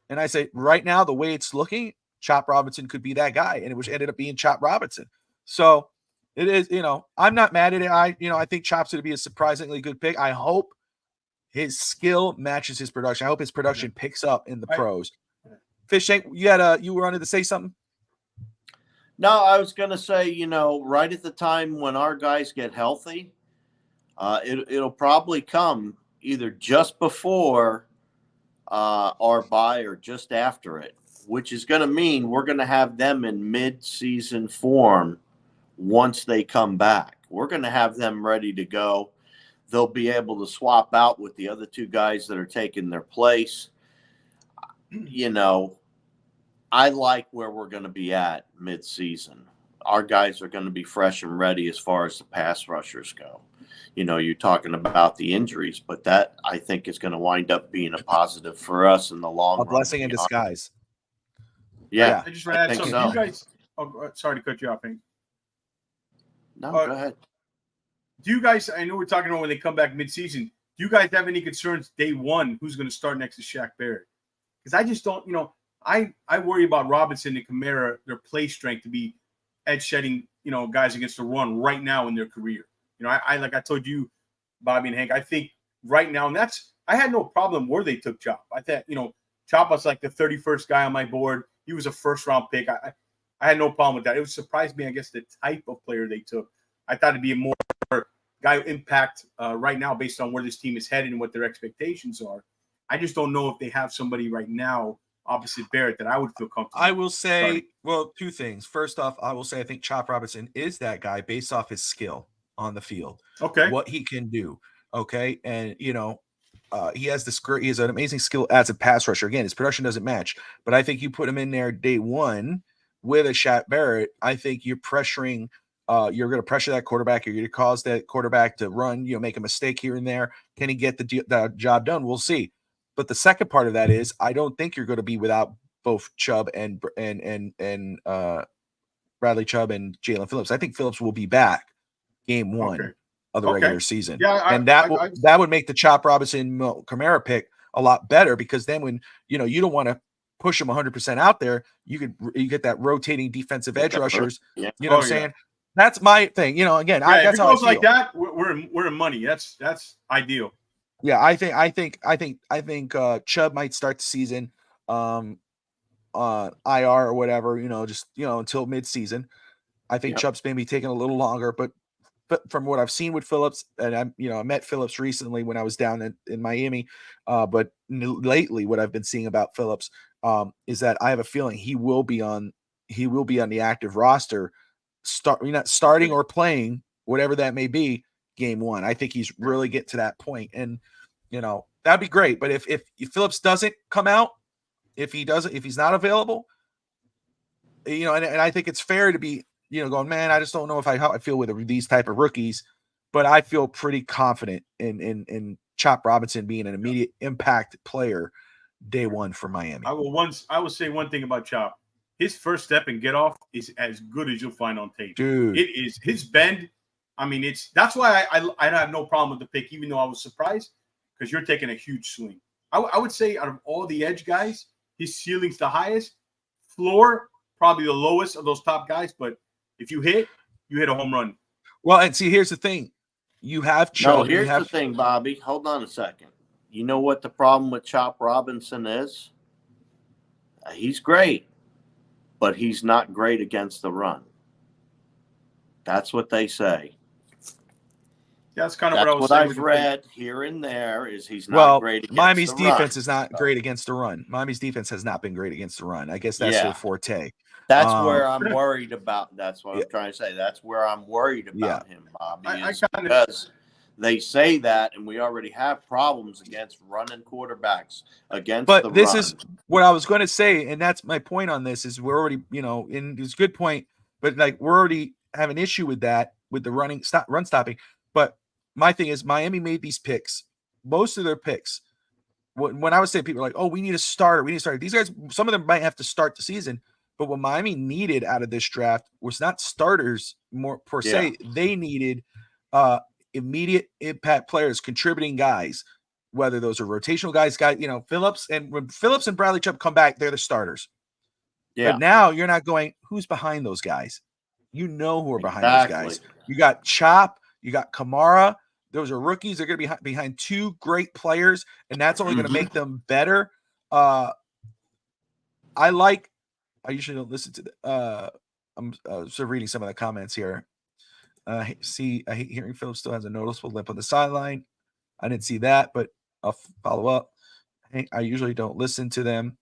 And I say, right now, the way it's looking, Chop Robinson could be that guy. And it ended up being Chop Robinson. So it is, I'm not mad at it. I think Chop's going to be a surprisingly good pick. I hope his skill matches his production. I hope his production picks up in the pros. Fish Tank, you wanted to say something? No, I was going to say, right at the time when our guys get healthy, it'll probably come either just before our bye or just after it, which is going to mean we're going to have them in mid-season form once they come back. We're going to have them ready to go. They'll be able to swap out with the other two guys that are taking their place. I like where we're going to be at mid-season. Our guys are going to be fresh and ready as far as the pass rushers go. You're talking about the injuries, but that I think is going to wind up being a positive for us in the long run. A blessing in disguise. Yeah. I just want to add something. So. You guys, sorry to cut you off, Hank. No, go ahead. Do you guys, I know we're talking about when they come back mid-season, do you guys have any concerns day one who's going to start next to Shaq Barrett? Because I just don't, I worry about Robinson and Kamara, their play strength to be edge shedding, guys against the run right now in their career. I like I told you, Bobby and Hank, I think right now, and I had no problem where they took Chop. I thought, Chop was like the 31st guy on my board. He was a first-round pick. I had no problem with that. It surprised me, I guess, the type of player they took. I thought it'd be a more guy impact right now based on where this team is headed and what their expectations are. I just don't know if they have somebody right now opposite Barrett that I would feel comfortable. I will say, two things. First off, I will say I think Chop Robinson is that guy based off his skill on the field. Okay. What he can do. Okay. And, he has an amazing skill as a pass rusher. Again, his production doesn't match, but I think you put him in there day one with a Shaq Barrett. I think you're pressuring, you're going to pressure that quarterback. You're going to cause that quarterback to run, make a mistake here and there. Can he get the job done? We'll see. But the second part of that is I don't think you're going to be without both Chubb and Bradley Chubb and Jalen Phillips. I think Phillips will be back game one. of the regular season. Yeah, and that would make the Chop Robinson Kamara pick a lot better, because then when you don't want to push them 100% out there, you get that rotating defensive edge rushers. Yeah. You know what I'm saying? That's my thing. Again, if that's it how goes I feel. like that, we're in money. That's ideal. Yeah, I think Chubb might start the season IR or whatever, just until midseason. I think Chubb's maybe taking a little longer, but from what I've seen with Phillips, and I met Phillips recently when I was down in Miami, but lately what I've been seeing about Phillips is that I have a feeling he will be on the active roster, not starting or playing, whatever that may be, game one. I think he's really getting to that point, and that'd be great. But if Phillips doesn't come out, if he's not available, and I think it's fair to be going, man, I just don't know how I feel with these type of rookies, but I feel pretty confident in Chop Robinson being an immediate impact player day one for Miami. I will say one thing about Chop. His first step and get off is as good as you'll find on tape. Dude, it is his bend. I mean, that's why I have no problem with the pick, even though I was surprised, because you're taking a huge swing. I would say out of all the edge guys, his ceiling's the highest, floor probably the lowest of those top guys, but if you hit a home run. Well, and see, here's the thing. You have Chubb. No, here's the thing, Bobby. Hold on a second. You know what the problem with Chop Robinson is? He's great, but he's not great against the run. That's what they say. That's kind of what I was what saying. I've read here and there is he's not great against Miami's the run. defense is not great against the run. Miami's defense has not been great against the run. I guess that's their forte. That's where I'm worried about. That's what I'm trying to say. That's where I'm worried about him, Bobby, because they say that, and we already have problems against running quarterbacks against the run. But this is what I was going to say, and that's my point on this, is we're already, and it's a good point, but we're already have an issue with that, with the run stopping. But my thing is Miami made these picks, most of their picks. When I was saying, people are like, oh, we need a starter. These guys, some of them might have to start the season. But what Miami needed out of this draft was not starters more per se. They needed immediate impact players, contributing guys, whether those are rotational guys, Phillips. And when Phillips and Bradley Chubb come back, they're the starters. Yeah. But now you're not going, who's behind those guys? You know who are behind those guys. You got Chop, you got Kamara. Those are rookies. They're going to be behind two great players, and that's only going to make them better. I usually don't listen to I'm sort of reading some of the comments here. I hate hearing Phillips still has a noticeable limp on the sideline. I didn't see that, but I'll follow up. I usually don't listen to them.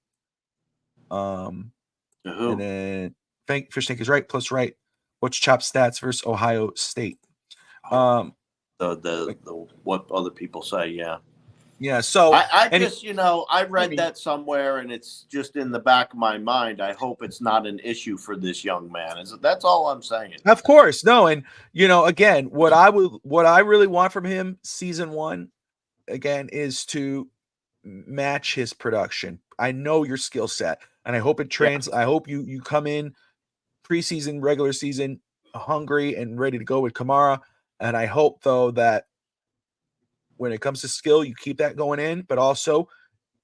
And then Fish Tank is right. Plus right. What's Chop stats versus Ohio State? The what other people say, yeah. Yeah, so I just, I read that somewhere, and it's just in the back of my mind. I hope it's not an issue for this young man. That's all I'm saying. Of course, no, and again, what I really want from him season one, again, is to match his production. I know your skill set, and I hope it I hope you come in preseason, regular season, hungry and ready to go with Kamara, and I hope though that when it comes to skill, you keep that going in, but also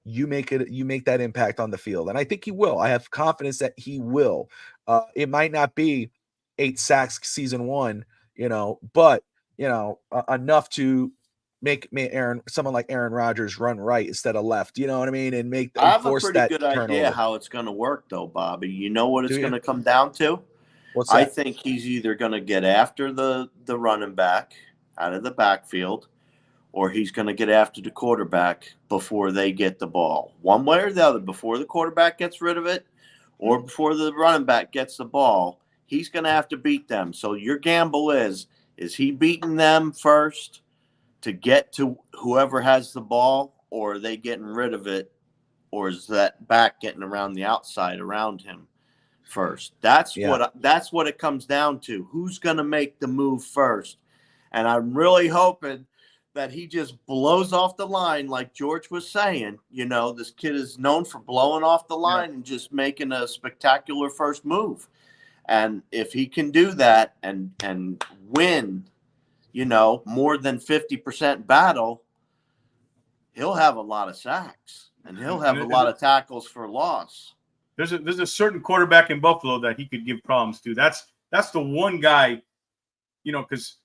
you make that impact on the field. And I think he will. I have confidence that he will. It might not be 8 sacks season one, but enough to make someone like Aaron Rodgers run right instead of left. You know what I mean? And I have a pretty good idea how it's going to work, though, Bobby. You know what it's going to come down to? What's that? I think he's either going to get after the running back out of the backfield, or he's going to get after the quarterback before they get the ball. One way or the other, before the quarterback gets rid of it or before the running back gets the ball, he's going to have to beat them. So your gamble is he beating them first to get to whoever has the ball, or are they getting rid of it, or is that back getting around the outside around him first? That's what it comes down to. Who's going to make the move first? And I'm really hoping that he just blows off the line like George was saying. This kid is known for blowing off the line and just making a spectacular first move. And if he can do that and win, more than 50% battle, he'll have a lot of sacks and he'll have a lot of tackles for loss. There's a certain quarterback in Buffalo that he could give problems to. That's the one guy, because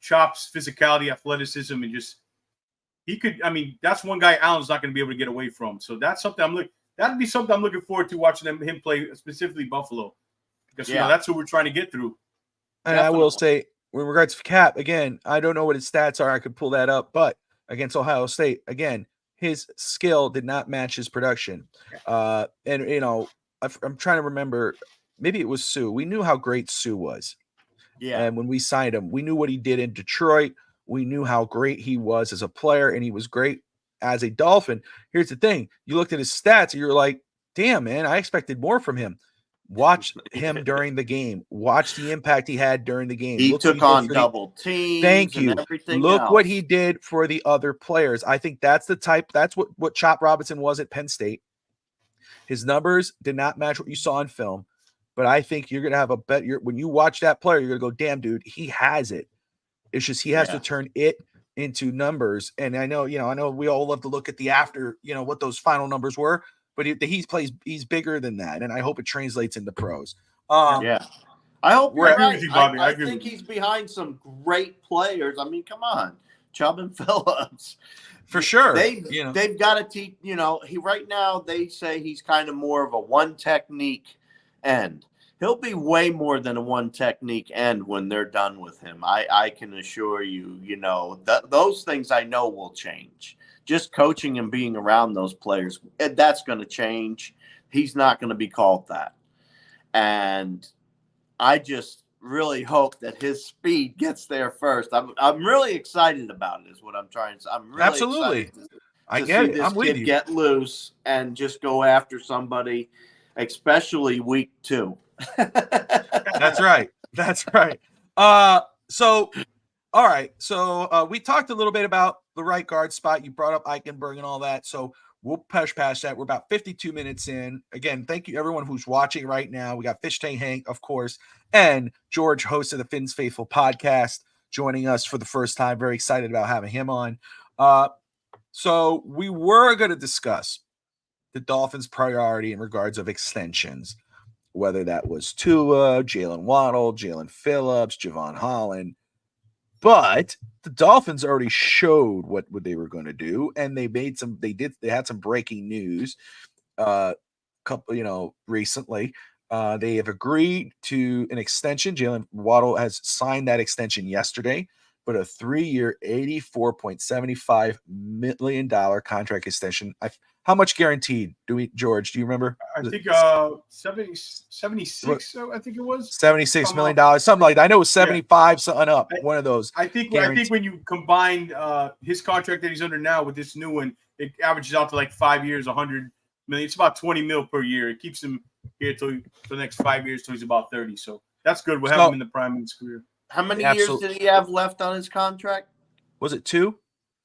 chops, physicality, athleticism, and just he could. I mean, that's one guy Allen's not going to be able to get away from. So that's something that'd be something I'm looking forward to watching him play, specifically Buffalo, because that's who we're trying to get through. And I will say, with regards to Cap, again, I don't know what his stats are. I could pull that up, but against Ohio State, again, his skill did not match his production. I'm trying to remember. Maybe it was Sue. We knew how great Sue was. Yeah. And when we signed him, we knew what he did in Detroit. We knew how great he was as a player, and he was great as a Dolphin. Here's the thing. You looked at his stats, and you're like, damn, man, I expected more from him. Watch him during the game. Watch the impact he had during the game. He took on double teams. Thank you. Look else. what he did for the other players. I think that's what Chop Robinson was at Penn State. His numbers did not match what you saw in film, but I think you're going to have a bet. When you watch that player, you're going to go, damn, dude, he has it. It's just he has to turn it into numbers. And I know we all love to look at the after, what those final numbers were, but he's bigger than that. And I hope it translates into pros. I hope you're right. With you, Bobby. I think he's behind some great players. I mean, come on, Chubb and Phillips. For sure. They've got to teach, right now they say he's kind of more of a one technique end. He'll be way more than a one technique end when they're done with him. I can assure you, those things I know will change. Just coaching and being around those players, that's going to change. He's not going to be called that. And I just really hope that his speed gets there first. I'm really excited about it is what I'm trying to say. I'm really absolutely excited I get it. I'm with you. Get loose and just go after somebody, especially week 2. That's right. So all right. So we talked a little bit about the right guard spot. You brought up Eichenberg and all that. So we'll push past that. We're about 52 minutes in. Again, thank you everyone who's watching right now. We got Fish Tank Hank, of course, and George, host of the Fins Faithful podcast, joining us for the first time. Very excited about having him on. So we were going to discuss the Dolphins' priority in regards of extensions, whether that was Tua, Jalen Waddle, Jalen Phillips, Javon Holland. But the Dolphins already showed what they were going to do, and they had some breaking news recently. They have agreed to an extension. Jalen Waddle has signed that extension yesterday, but a 3-year, $84.75 million contract extension. How much guaranteed George, do you remember? I think 76, I think it was. $76 million, something like that. I know it was 75, something up, one of those. I think when you combine his contract that he's under now with this new one, it averages out to like 5 years, 100 million. It's about 20 mil per year. It keeps him here for the next 5 years till he's about 30. So that's good. We'll have him in the prime of his career. How many years did he have left on his contract? Was it 2?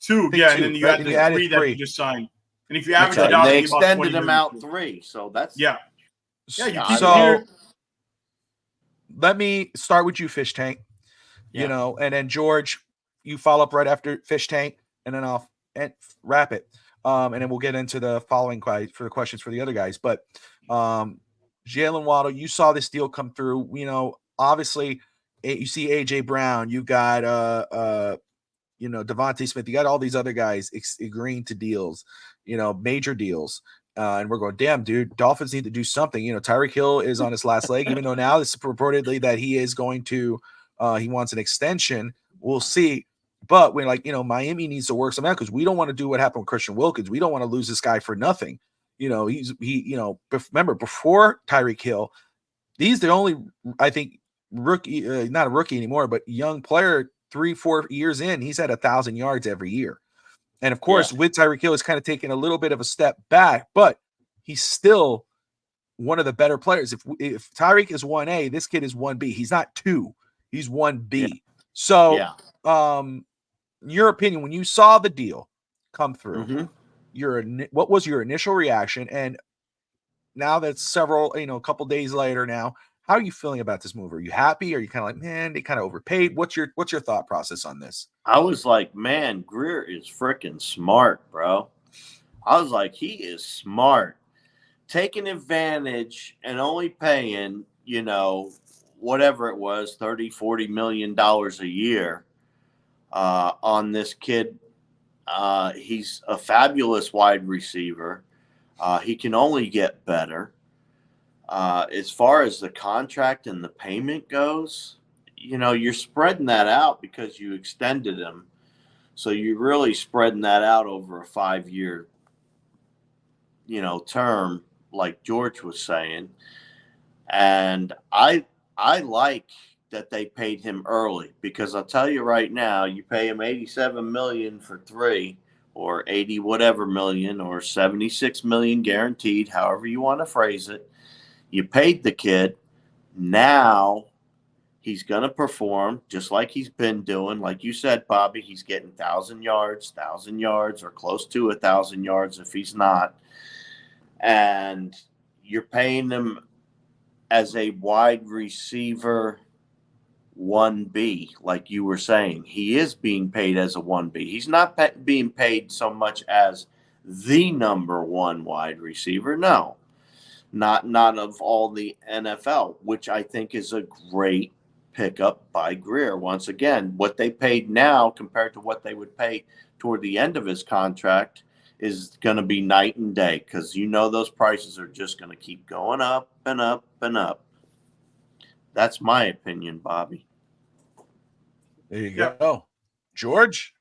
2, yeah. And then you add the 3 that he just signed. And if you average it out, they extended him out 3, so that's yeah. So let me start with you, Fish Tank. And then George, you follow up right after Fish Tank, and then I'll wrap it. And then we'll get into the following for the questions for the other guys. But Jalen Waddle, you saw this deal come through. Obviously, you see AJ Brown, you got Devontae Smith, you got all these other guys agreeing to deals, major deals. And we're going, damn, dude, Dolphins need to do something. Tyreek Hill is on his last leg, even though now this is purportedly that he is going to, he wants an extension. We'll see. But we're like, Miami needs to work something out because we don't want to do what happened with Christian Wilkins. We don't want to lose this guy for nothing. Remember before Tyreek Hill, he's the only, I think, rookie, not a rookie anymore, but young player 3-4 years in, he's had 1,000 yards every year. And of course, with Tyreek Hill, he's kind of taken a little bit of a step back, but he's still one of the better players. If Tyreek is 1A, this kid is 1B. He's not 2. He's 1B. Yeah. So, your opinion, when you saw the deal come through, what was your initial reaction? And now that's a couple days later now, How are you feeling about this move? Are you happy? Are you kind of like, man, they kind of overpaid? What's your thought process on this? I was like, man, Greer is freaking smart, bro. I was like, he is smart. Taking advantage and only paying, whatever it was, $30-40 million a year on this kid. He's a fabulous wide receiver. He can only get better. As far as the contract and the payment goes, you're spreading that out because you extended him. So you're really spreading that out over a 5-year, term, like George was saying. And I like that they paid him early, because I'll tell you right now, you pay him $87 million for 3, or 80 whatever million, or 76 million guaranteed, however you want to phrase it. You paid the kid. Now he's going to perform just like he's been doing. Like you said, Bobby, he's getting 1,000 yards, or close to 1,000 yards if he's not. And you're paying him as a wide receiver 1B, like you were saying. He is being paid as a 1B. He's not being paid so much as the number 1 wide receiver. No, not of all the NFL, which I think is a great pickup by Greer. Once again, what they paid now compared to what they would pay toward the end of his contract is going to be night and day, because those prices are just going to keep going up and up and up. That's my opinion, Bobby. There you go. George?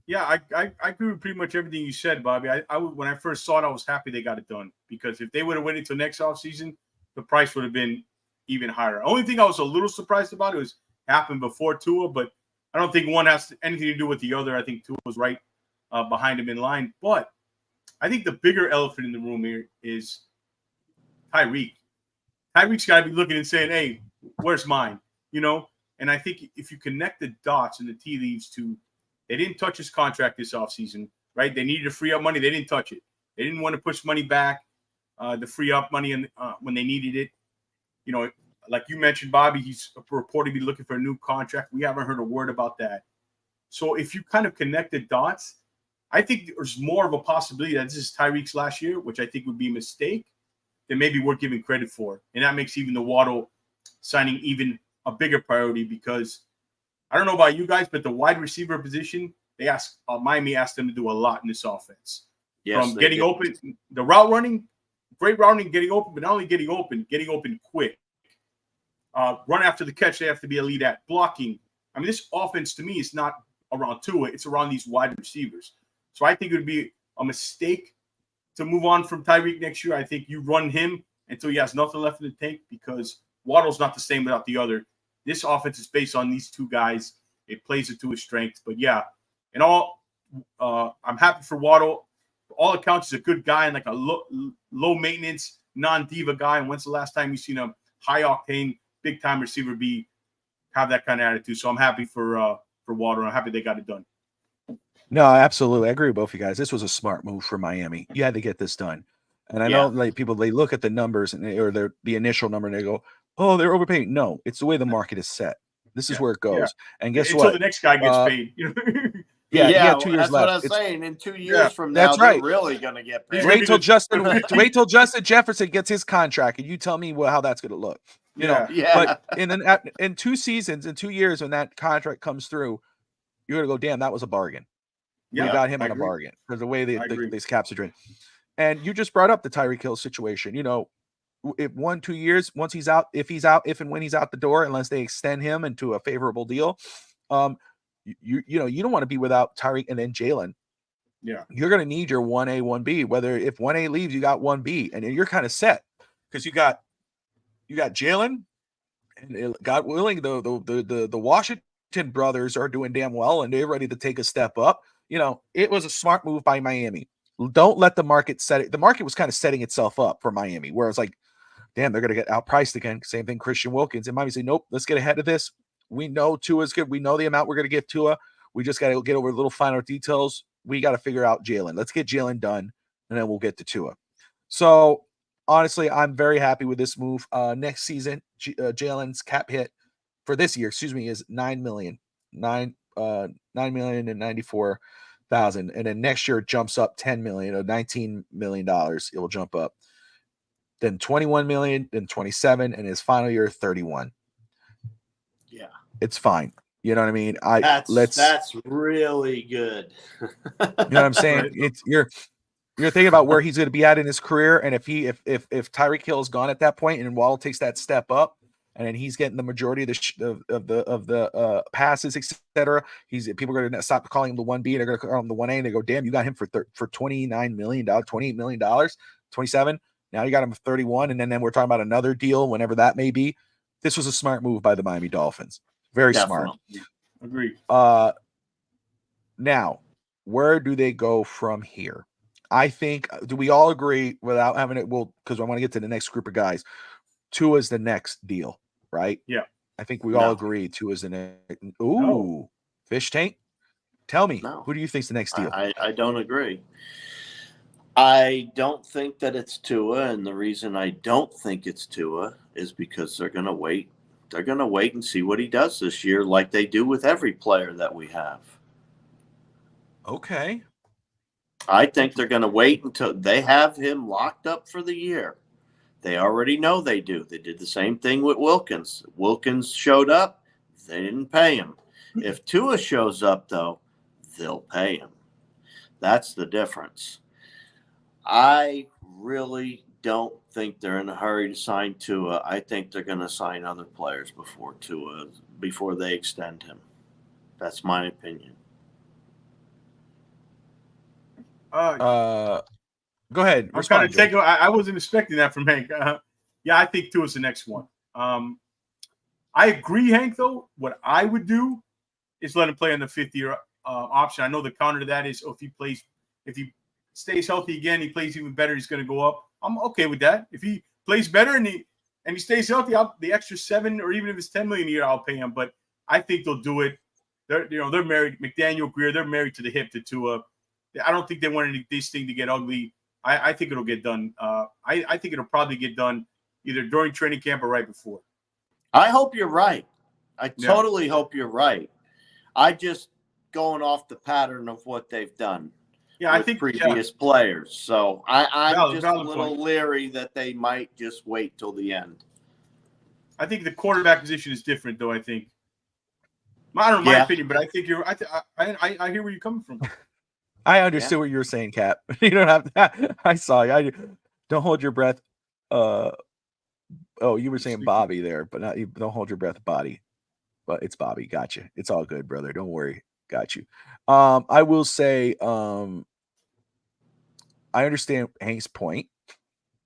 Yeah, I agree with pretty much everything you said, Bobby. When I first saw it, I was happy they got it done, because if they would have waited till next offseason, the price would have been even higher. Only thing I was a little surprised about, it was happened before Tua, but I don't think one has anything to do with the other. I think Tua was right behind him in line. But I think the bigger elephant in the room here is Tyreek. Tyreek's got to be looking and saying, hey, where's mine? And I think if you connect the dots and the tea leaves to, they didn't touch his contract this offseason, right? They needed to free up money. They didn't touch it. They didn't want to push money back to free up money when they needed it. Like you mentioned, Bobby, he's reportedly looking for a new contract. We haven't heard a word about that. So if you kind of connect the dots, I think there's more of a possibility that this is Tyreek's last year, which I think would be a mistake, than maybe we're giving credit for. And that makes even the Waddle signing even a bigger priority, because I don't know about you guys, but the wide receiver position, Miami asked them to do a lot in this offense. Yes, from getting open, the route running, great routing, getting open, but not only getting open quick. Run after the catch, they have to be elite at. Blocking. I mean, this offense to me is not around Tua, it's around these wide receivers. So I think it would be a mistake to move on from Tyreek next year. I think you run him until he has nothing left in the tank, because Waddle's not the same without the other. This offense is based on these two guys. It plays it to his strengths. But yeah, I'm happy for Waddle. For all accounts, he's a good guy and like a low maintenance, non-diva guy. And when's the last time you've seen a high octane, big time receiver have that kind of attitude? So I'm happy for Waddle. I'm happy they got it done. No, absolutely. I agree with both of you guys. This was a smart move for Miami. You had to get this done. And I know people, they look at the numbers or the initial number and they go, oh, they're overpaying. No, it's the way the market is set. This is where it goes. And guess what? Until the next guy gets paid. Yeah, 2 years that's left. What I was saying. In 2 years from now, that's right. they're really going to get paid. Wait till Justin Jefferson gets his contract, and you tell me how that's going to look. But in 2 seasons, in 2 years, when that contract comes through, you're going to go, damn, that was a bargain. We got him on a bargain, because the way these caps are drained. And you just brought up the Tyreek Hill situation. If 1-2 years, once he's out, if and when he's out the door, unless they extend him into a favorable deal, you don't want to be without Tyreek and then Jalen. Yeah, you're going to need your 1A, 1B. Whether if 1A leaves, you got 1B, and you're kind of set, because you got Jalen, and God willing, the Washington brothers are doing damn well, and they're ready to take a step up. It was a smart move by Miami. Don't let the market set it. The market was kind of setting itself up for Miami, where it's like, damn, they're going to get outpriced again. Same thing, Christian Wilkins. And Miami say, nope, let's get ahead of this. We know Tua's good. We know the amount we're going to give Tua. We just got to get over little finer details. We got to figure out Jalen. Let's get Jalen done, and then we'll get to Tua. So honestly, I'm very happy with this move. Next season, Jalen's cap hit for this year, is $9 million, $9,094,000, and then next year it jumps up $10 million or $19 million. It will jump up, then 21 million, then 27, and his final year 31. Yeah, it's fine. You know what I mean? That's really good. You know what I'm saying? It's you're thinking about where he's going to be at in his career, and if Tyreek Hill is gone at that point, and Waddle takes that step up, and then he's getting the majority of the passes, etc. People are going to stop calling him the 1B. They're going to call him the 1A, and they go, "Damn, you got him for $29 million, $28 million, 27. Now you got him for 31, and then we're talking about another deal whenever that may be." This was a smart move by the Miami Dolphins. Very Definitely. smart. Agreed. Now, where do they go from here? I think, do we all agree without having it? Well, because I want to get to the next group of guys. Tua's the next deal, right? Yeah. I think we all agree Tua's the next. Ooh, No. Fish Tank. Tell me, No. who do you think's the next deal? I don't agree. I don't think that it's Tua, and the reason I don't think it's Tua is because they're going to wait. They're going to wait and see what he does this year, like they do with every player that we have. Okay. I think they're going to wait until they have him locked up for the year. They already know they do. They did the same thing with Wilkins. Wilkins showed up. They didn't pay him. If Tua shows up, though, they'll pay him. That's the difference. I really don't think they're in a hurry to sign Tua. I think they're going to sign other players before they extend him. That's my opinion. Go ahead. I'm kind of taking. I wasn't expecting that from Hank. Yeah, I think Tua's the next one. I agree, Hank. Though, what I would do is let him play on the 5th-year option. I know the counter to that is if he stays healthy again, he plays even better, he's going to go up. I'm okay with that. If he plays better and he stays healthy, the extra $7 or even if it's $10 million a year, I'll pay him. But I think they'll do it. They're married. McDaniel, Greer, they're married to the hip to Tua. I don't think they want this thing to get ugly. I think it'll get done. I think it'll probably get done either during training camp or right before. I hope you're right. I totally hope you're right. I just going off the pattern of what they've done. Yeah, I think previous players. So I'm just a little point. leery that they might just wait till the end. I think the quarterback position is different, though. I think. I don't know my opinion, but I think you're. I hear where you're coming from. I understood what you were saying, Cap. You don't have to. I saw you. Don't hold your breath. You were saying Bobby there, but not. Don't hold your breath, Bobby. But it's Bobby. Gotcha. It's all good, brother. Don't worry. Got you. I will say, I understand Hank's point.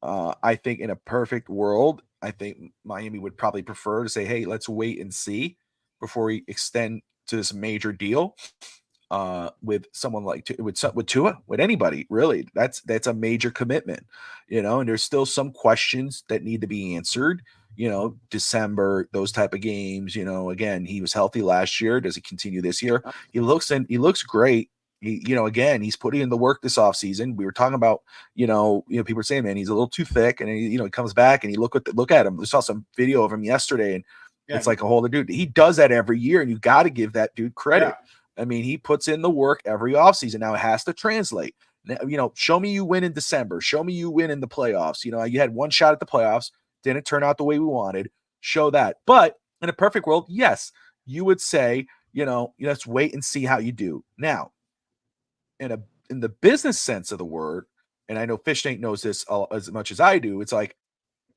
I think in a perfect world, I think Miami would probably prefer to say, "Hey, let's wait and see before we extend to this major deal." With someone like with Tua, with anybody really, that's a major commitment, and there's still some questions that need to be answered. December, those type of games. Again, he was healthy last year. Does he continue this year? He looks great. Again, he's putting in the work this offseason. We were talking about, people are saying, man, he's a little too thick, and he comes back and you look at him. We saw some video of him yesterday, and it's like a whole other dude. He does that every year, and you got to give that dude credit. Yeah. I mean, he puts in the work every offseason. Now it has to translate. Show me you win in December. Show me you win in the playoffs. You had one shot at the playoffs. Didn't turn out the way we wanted. Show that. But in a perfect world, yes, you would say, let's wait and see how you do. Now, in the business sense of the word, and I know Fish Tank knows this as much as I do, it's like,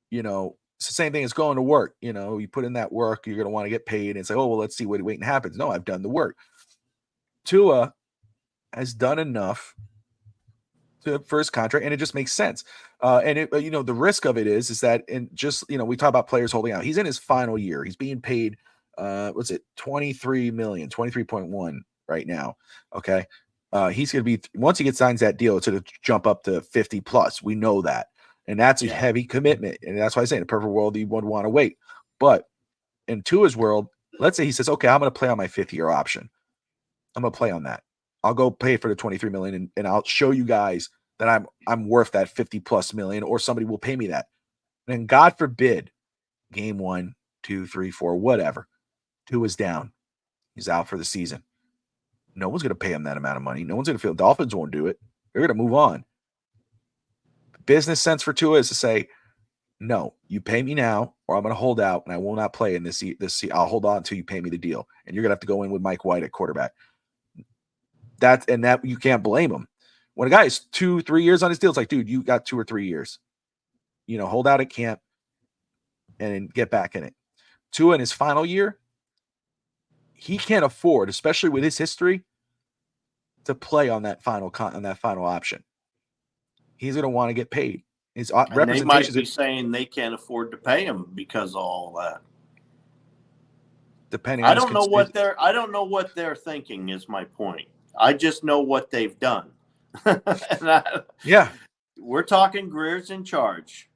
it's the same thing as going to work. You put in that work, you're going to want to get paid. And it's like, oh, well, let's see what waiting happens. No, I've done the work. Tua has done enough for his contract, and it just makes sense. The risk of it is that, and just, we talk about players holding out. He's in his final year. He's being paid, what's it, 23.1 right now. Okay. He's going to be, once he signs that deal, it's going to jump up to 50 plus. We know that. And that's a heavy commitment. And that's why I say in a perfect world, you would want to wait. But in Tua's world, let's say he says, okay, I'm going to play on my 5th-year option. I'm going to play on that. I'll go pay for the $23 million, and I'll show you guys that I'm worth that 50 plus million, or somebody will pay me that. And God forbid, game 1, 2, 3, 4, whatever, Tua is down. He's out for the season. No one's going to pay him that amount of money. No one's going to feel. Dolphins won't do it. They're going to move on. Business sense for Tua is to say, no, you pay me now, or I'm going to hold out and I will not play in this. I'll hold on until you pay me the deal, and you're going to have to go in with Mike White at quarterback. That you can't blame him. When a guy is 2-3 years on his deal, it's like, dude, you got 2 or 3 years. Hold out at camp and get back in it. Tua in his final year, he can't afford, especially with his history, to play on that final option. He's going to want to get paid. His representation. They might be saying they can't afford to pay him because of all that. Depending, I don't know what they're thinking. Is my point. I just know what they've done. We're talking Greer's in charge,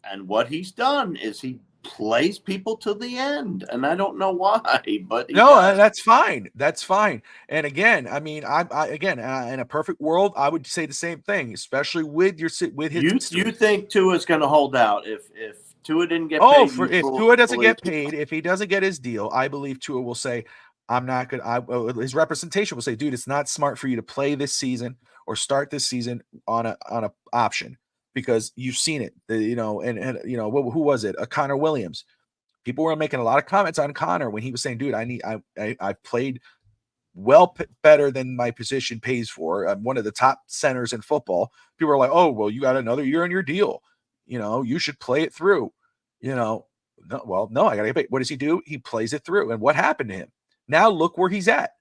and what he's done is he plays people to the end, and I don't know why, but that's fine. That's fine. And again, I mean, in a perfect world, I would say the same thing, especially with his. You think Tua's going to hold out if Tua didn't get paid? If Tua doesn't get paid, if he doesn't get his deal, I believe Tua will say, "I'm not good." His representation will say, "Dude, it's not smart for you to play this season or start this season on a option." Because you've seen it, who was it? Connor Williams. People were making a lot of comments on Connor when he was saying, "Dude, I played better than my position pays for. I'm one of the top centers in football." People are like, "Oh, well, you got another year on your deal. You should play it through." No, I gotta get paid. What does he do? He plays it through. And what happened to him? Now look where he's at.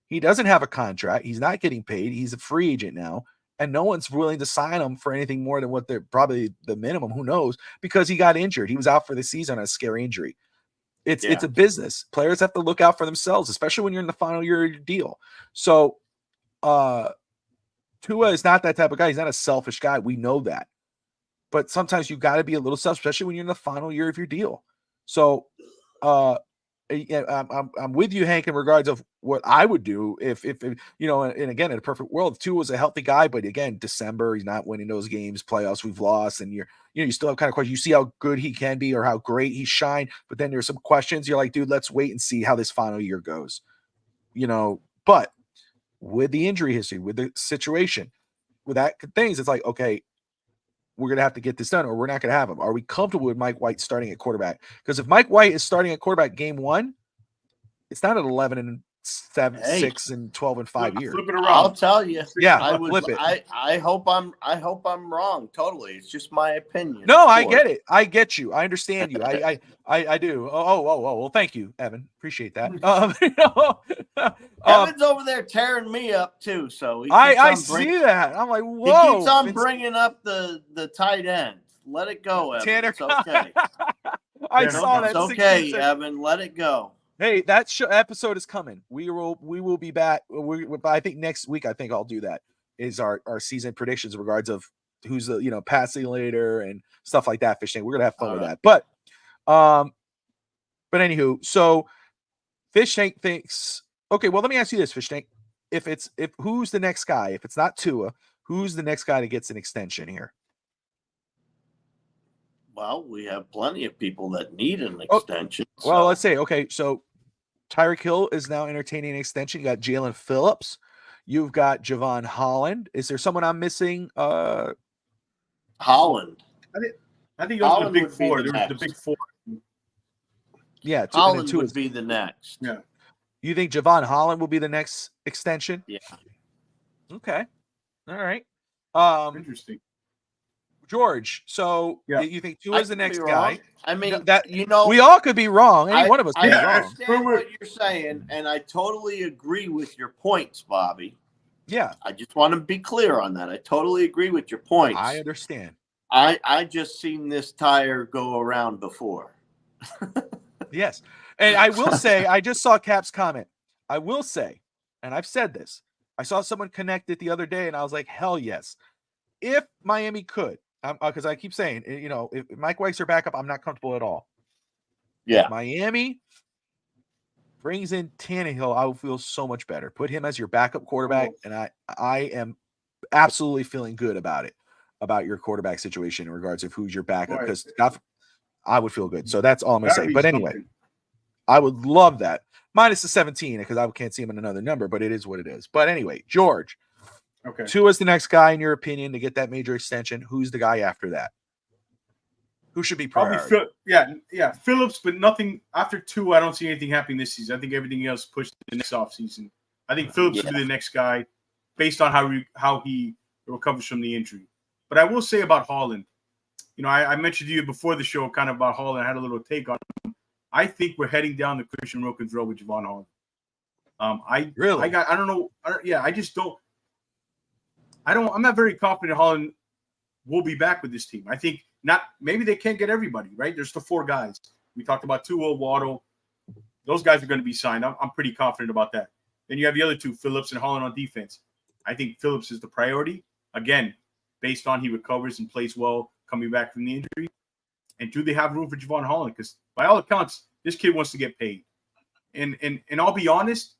He doesn't have a contract. He's not getting paid. He's a free agent now. And no one's willing to sign him for anything more than what they're probably the minimum. Who knows? Because he got injured. He was out for the season on a scary injury. It's a business. Players have to look out for themselves, especially when you're in the final year of your deal. So Tua is not that type of guy. He's not a selfish guy. We know that. But sometimes you got to be a little selfish, especially when you're in the final year of your deal. So I'm with you, Hank, in regards of what I would do if and again, in a perfect world, Tua was a healthy guy, but again, December, he's not winning those games, playoffs we've lost, and you still have kind of questions. You see how good he can be or how great he shined, but then there's some questions. You're like, dude, let's wait and see how this final year goes. But with the injury history, with the situation, with that things, it's like, okay, we're going to have to get this done or we're not going to have him. Are we comfortable with Mike White starting at quarterback? Because if Mike White is starting at quarterback game 1, it's not at 11-7, 6 and 12 and 5 years. Flip it around. I'll tell you. Flip it. I hope I'm wrong. Totally. It's just my opinion. No, I get it. I get you. I understand you. I do. Oh. Well, thank you, Evan. Appreciate that. Evan's over there tearing me up too. So I see that. I'm like, whoa. He keeps on bringing up the tight end. Let it go, Evan. Tanner. It's okay. I saw that. It's okay, Evan. Let it go. Hey, that episode is coming. We will be back. I think next week. I think I'll do that. Is our season predictions in regards of who's the passing leader and stuff like that. Fish tank. We're gonna have fun with that. But anywho, so Fish Tank thinks. Okay, well, let me ask you this, Fish Tank. If who's the next guy? If it's not Tua, who's the next guy that gets an extension here? Well, we have plenty of people that need an extension. Well, let's say, okay, so Tyreek Hill is now entertaining an extension. You got Jalen Phillips. You've got Javon Holland. Is there someone I'm missing? Holland. I think those are the big four. There was the big four. Yeah, Holland would be the next. Yeah. You think Javon Holland will be the next extension? Yeah. Okay. All right. Interesting. George, so you think Tua is the next guy? I mean, we all could be wrong. Any one of us could be wrong. I understand what you're saying, and I totally agree with your points, Bobby. Yeah. I just want to be clear on that. I totally agree with your points. I understand. I just seen this tire go around before. Yes. And I will say, I just saw Cap's comment. I will say, and I've said this, I saw someone connect it the other day, and I was like, hell yes. If Miami could, because I keep saying, if Mike White's their backup, I'm not comfortable at all. Yeah. If Miami brings in Tannehill, I will feel so much better. Put him as your backup quarterback, and I am absolutely feeling good about it, about your quarterback situation in regards of who's your backup, Right. because I would feel good. So that's all I'm gonna Gotta say. be But anyway, something. I would love that. Minus the 17, because I can't see him in another number, but it is what it is. But anyway, George, Okay. Tua's the next guy in your opinion to get that major extension. Who's the guy after that? Who should be Probably priority? Phillips, but nothing after 2. I don't see anything happening this season. I think everything else pushed to the next offseason. I think Phillips will be the next guy based on how he recovers from the injury. But I will say about Holland, I mentioned to you before the show kind of about Holland. I had a little take on him. I think we're heading down the Christian Wilkins road with Javon Holland. I don't know. I just don't. I'm not very confident Holland will be back with this team. I think not. Maybe they can't get everybody right. There's the 4 guys we talked about. Tua, Waddle. Those guys are going to be signed. I'm pretty confident about that. Then you have the other 2, Phillips and Holland on defense. I think Phillips is the priority again, based on he recovers and plays well coming back from the injury. And do they have room for Javon Holland? Because by all accounts, this kid wants to get paid. And I'll be honest,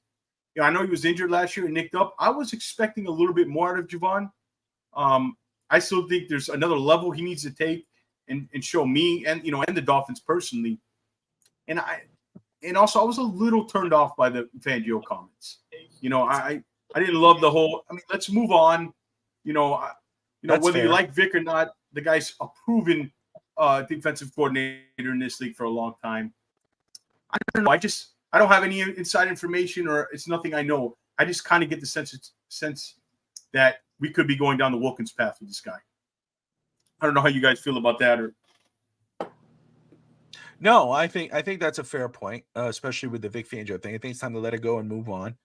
I know he was injured last year and nicked up. I was expecting a little bit more out of Javon. I still think there's another level he needs to take and show me and the Dolphins personally. And also I was a little turned off by the Fangio comments. I didn't love the whole. I mean, let's move on. That's whether fair. you like Vic or not, the guy's a proven defensive coordinator in this league for a long time. I don't know. I don't have any inside information, or it's nothing I know. I just kind of get the sense that we could be going down the Wilkins path with this guy. I don't know how you guys feel about that. No, I think that's a fair point, especially with the Vic Fangio thing. I think it's time to let it go and move on.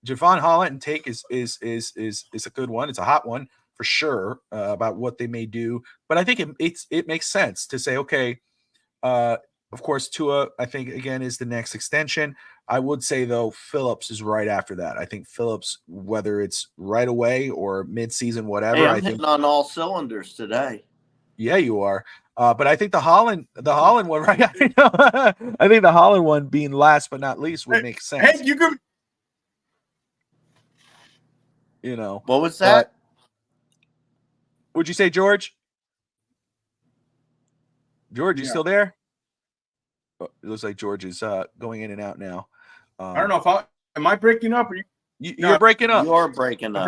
Javon Holland and take is a good one. It's a hot one for sure about what they may do, but I think it makes sense to say, okay, of course, Tua, I think again is the next extension. I would say though, Phillips is right after that. I think Phillips, whether it's right away or mid-season, whatever. Hey, I'm I think hitting on all cylinders today. Yeah, you are. But I think the Holland one, right? I think the Holland one being last but not least would make sense. Hey, you could. What was that? Would you say, George? George, you still there? Oh, it looks like George is going in and out now. I don't know if am I breaking up or you? You're breaking up. You're breaking up.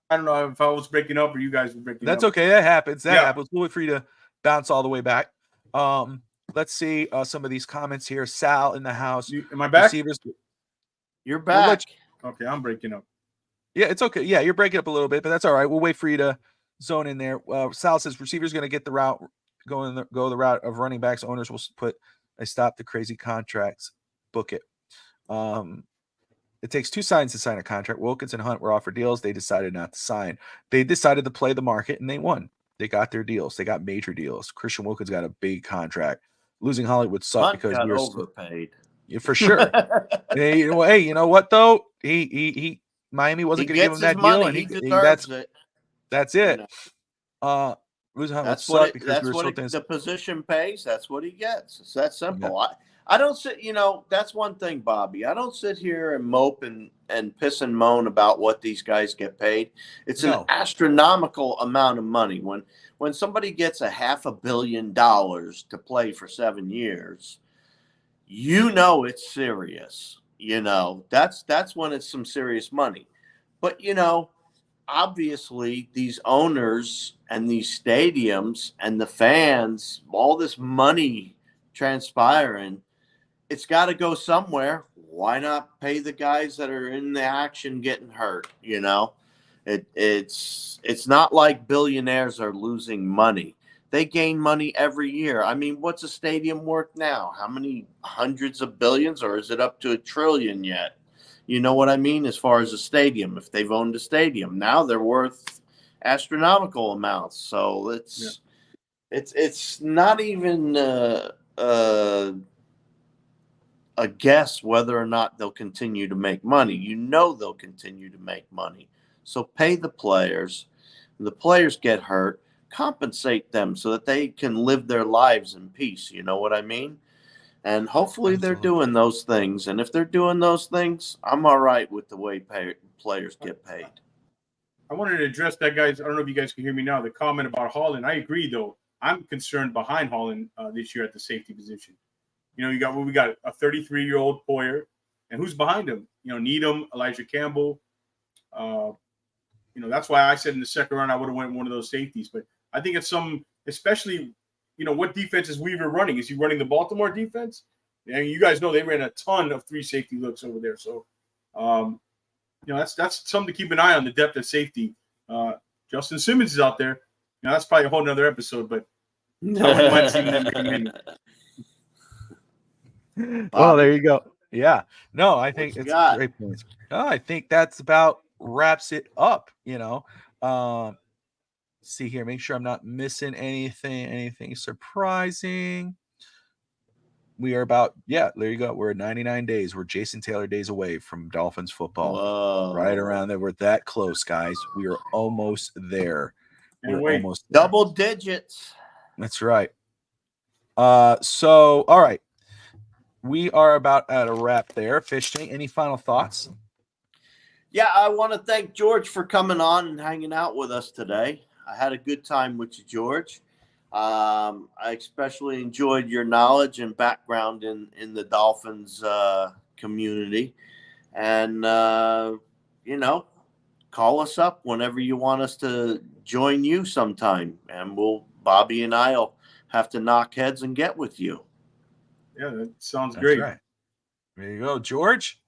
I don't know if I was breaking up or you guys were breaking up. That's okay. That happens. That happens. We'll wait for you to bounce all the way back. Let's see some of these comments here. Sal in the house. Am I back? Receivers. You're back. Okay, I'm breaking up. Yeah, it's okay. Yeah, you're breaking up a little bit, but that's all right. We'll wait for you to zone in there. Sal says receivers going to get the route, go the route of running backs. Owners will put a stop to crazy contracts. Book it. It takes 2 sides to sign a contract. Wilkins and Hunt were offered deals. They decided not to sign. They decided to play the market, and they won. They got their deals. They got major deals. Christian Wilkins got a big contract. Losing Hollywood sucked Hunt because got you're overpaid. Yeah, for sure. Hey, you know what though? He Miami wasn't going to give him that deal, and he deserves it. That's it. Losing Hunt would suck because we were so things. The position pays. That's what he gets. It's that simple. Yeah. I don't sit, that's one thing, Bobby. I don't sit here and mope and piss and moan about what these guys get paid. It's an astronomical amount of money. When somebody gets $500 million to play for 7 years, it's serious. That's when it's some serious money. But, obviously these owners and these stadiums and the fans, all this money transpiring, it's got to go somewhere. Why not pay the guys that are in the action getting hurt? It's not like billionaires are losing money. They gain money every year. I mean, what's a stadium worth now? How many hundreds of billions, or is it up to $1 trillion yet? You know what I mean? As far as a stadium, if they've owned a stadium, now they're worth astronomical amounts. So it's not even a guess whether or not they'll continue to make money. They'll continue to make money. So pay the players. The players get hurt, compensate them so that they can live their lives in peace. You know what I mean? And hopefully they're doing those things. And if they're doing those things, I'm all right with the way players get paid. I wanted to address that, guys. I don't know if you guys can hear me now. The comment about Holland. I agree, though. I'm concerned behind Holland this year at the safety position. We got a 33-year-old Poyer, and who's behind him? Needham, Elijah Campbell. That's why I said in the second round I would have went one of those safeties. But I think it's especially, what defense is Weaver running? Is he running the Baltimore defense? And you guys know they ran a ton of 3 safety looks over there. So, that's something to keep an eye on, the depth of safety. Justin Simmons is out there. That's probably a whole nother episode, but I wouldn't mind seeing him bring in. Well, there you go. Yeah. No, I think it's a great point. I think that's about wraps it up, see here, make sure I'm not missing anything surprising. We are about, there you go. We're at 99 days. We're Jason Taylor days away from Dolphins football. Whoa. Right around there. We're that close, guys. We are almost there. Almost there. Double digits. That's right. So, all right. We are about at a wrap there. Fish Tank, any final thoughts? Yeah, I want to thank George for coming on and hanging out with us today. I had a good time with you, George. I especially enjoyed your knowledge and background in the Dolphins community. And, call us up whenever you want us to join you sometime. And Bobby and I will have to knock heads and get with you. Yeah, that sounds great. Right. There you go, George.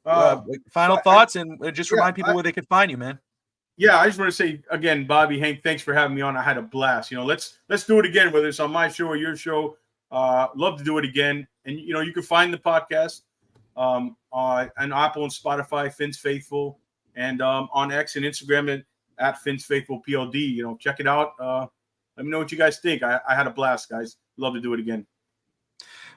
Final thoughts, and just remind people where they can find you, man. Yeah, I just want to say again, Bobby, Hank, thanks for having me on. I had a blast. Let's do it again, whether it's on my show or your show. Love to do it again. And you can find the podcast on Apple and Spotify, Finn's Faithful, and on X and Instagram at Finn's Faithful PLD. Check it out. Let me know what you guys think. I had a blast, guys. Love to do it again.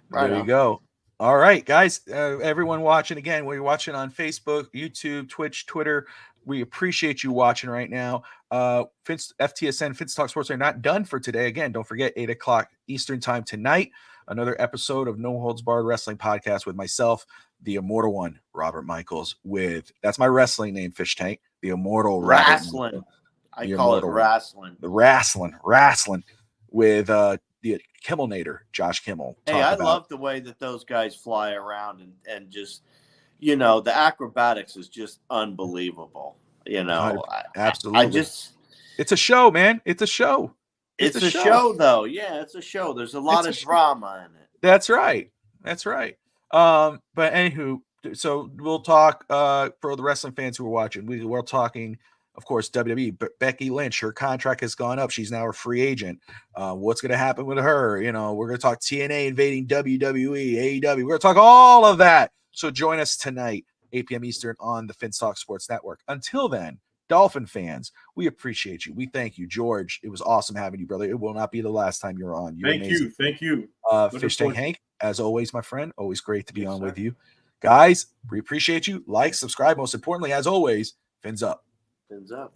Right there you go. All right, guys. Everyone watching again, we're watching on Facebook, YouTube, Twitch, Twitter. We appreciate you watching right now. FTSN, Fitz Talk Sports are not done for today. Again, don't forget, 8 o'clock Eastern time tonight, another episode of No Holds Barred Wrestling Podcast with myself, the immortal one, Robert Michaels, that's my wrestling name, Fish Tank, the immortal Wrestling. I call it wrestling. The wrestling with the Kimmelnator, Josh Kimmel. Hey, I love the way that those guys fly around and just, the acrobatics is just unbelievable. Absolutely. It's a show, man. It's a show. It's a show, though. Yeah, it's a show. There's a lot of drama in it. That's right. But anywho, so we'll talk for the wrestling fans who are watching. We're talking, of course, WWE. But Becky Lynch, her contract has gone up. She's now a free agent. What's going to happen with her? We're going to talk TNA invading WWE, AEW. We're going to talk all of that. So join us tonight, 8 p.m. Eastern on the Finns Talk Sports Network. Until then, Dolphin fans, we appreciate you. We thank you, George. It was awesome having you, brother. It will not be the last time you're on. You're amazing. Thank you. Fish Tank Hank, as always, my friend. Always great to be on with you. Guys, we appreciate you. Like, subscribe. Most importantly, as always, fins up. Fins up.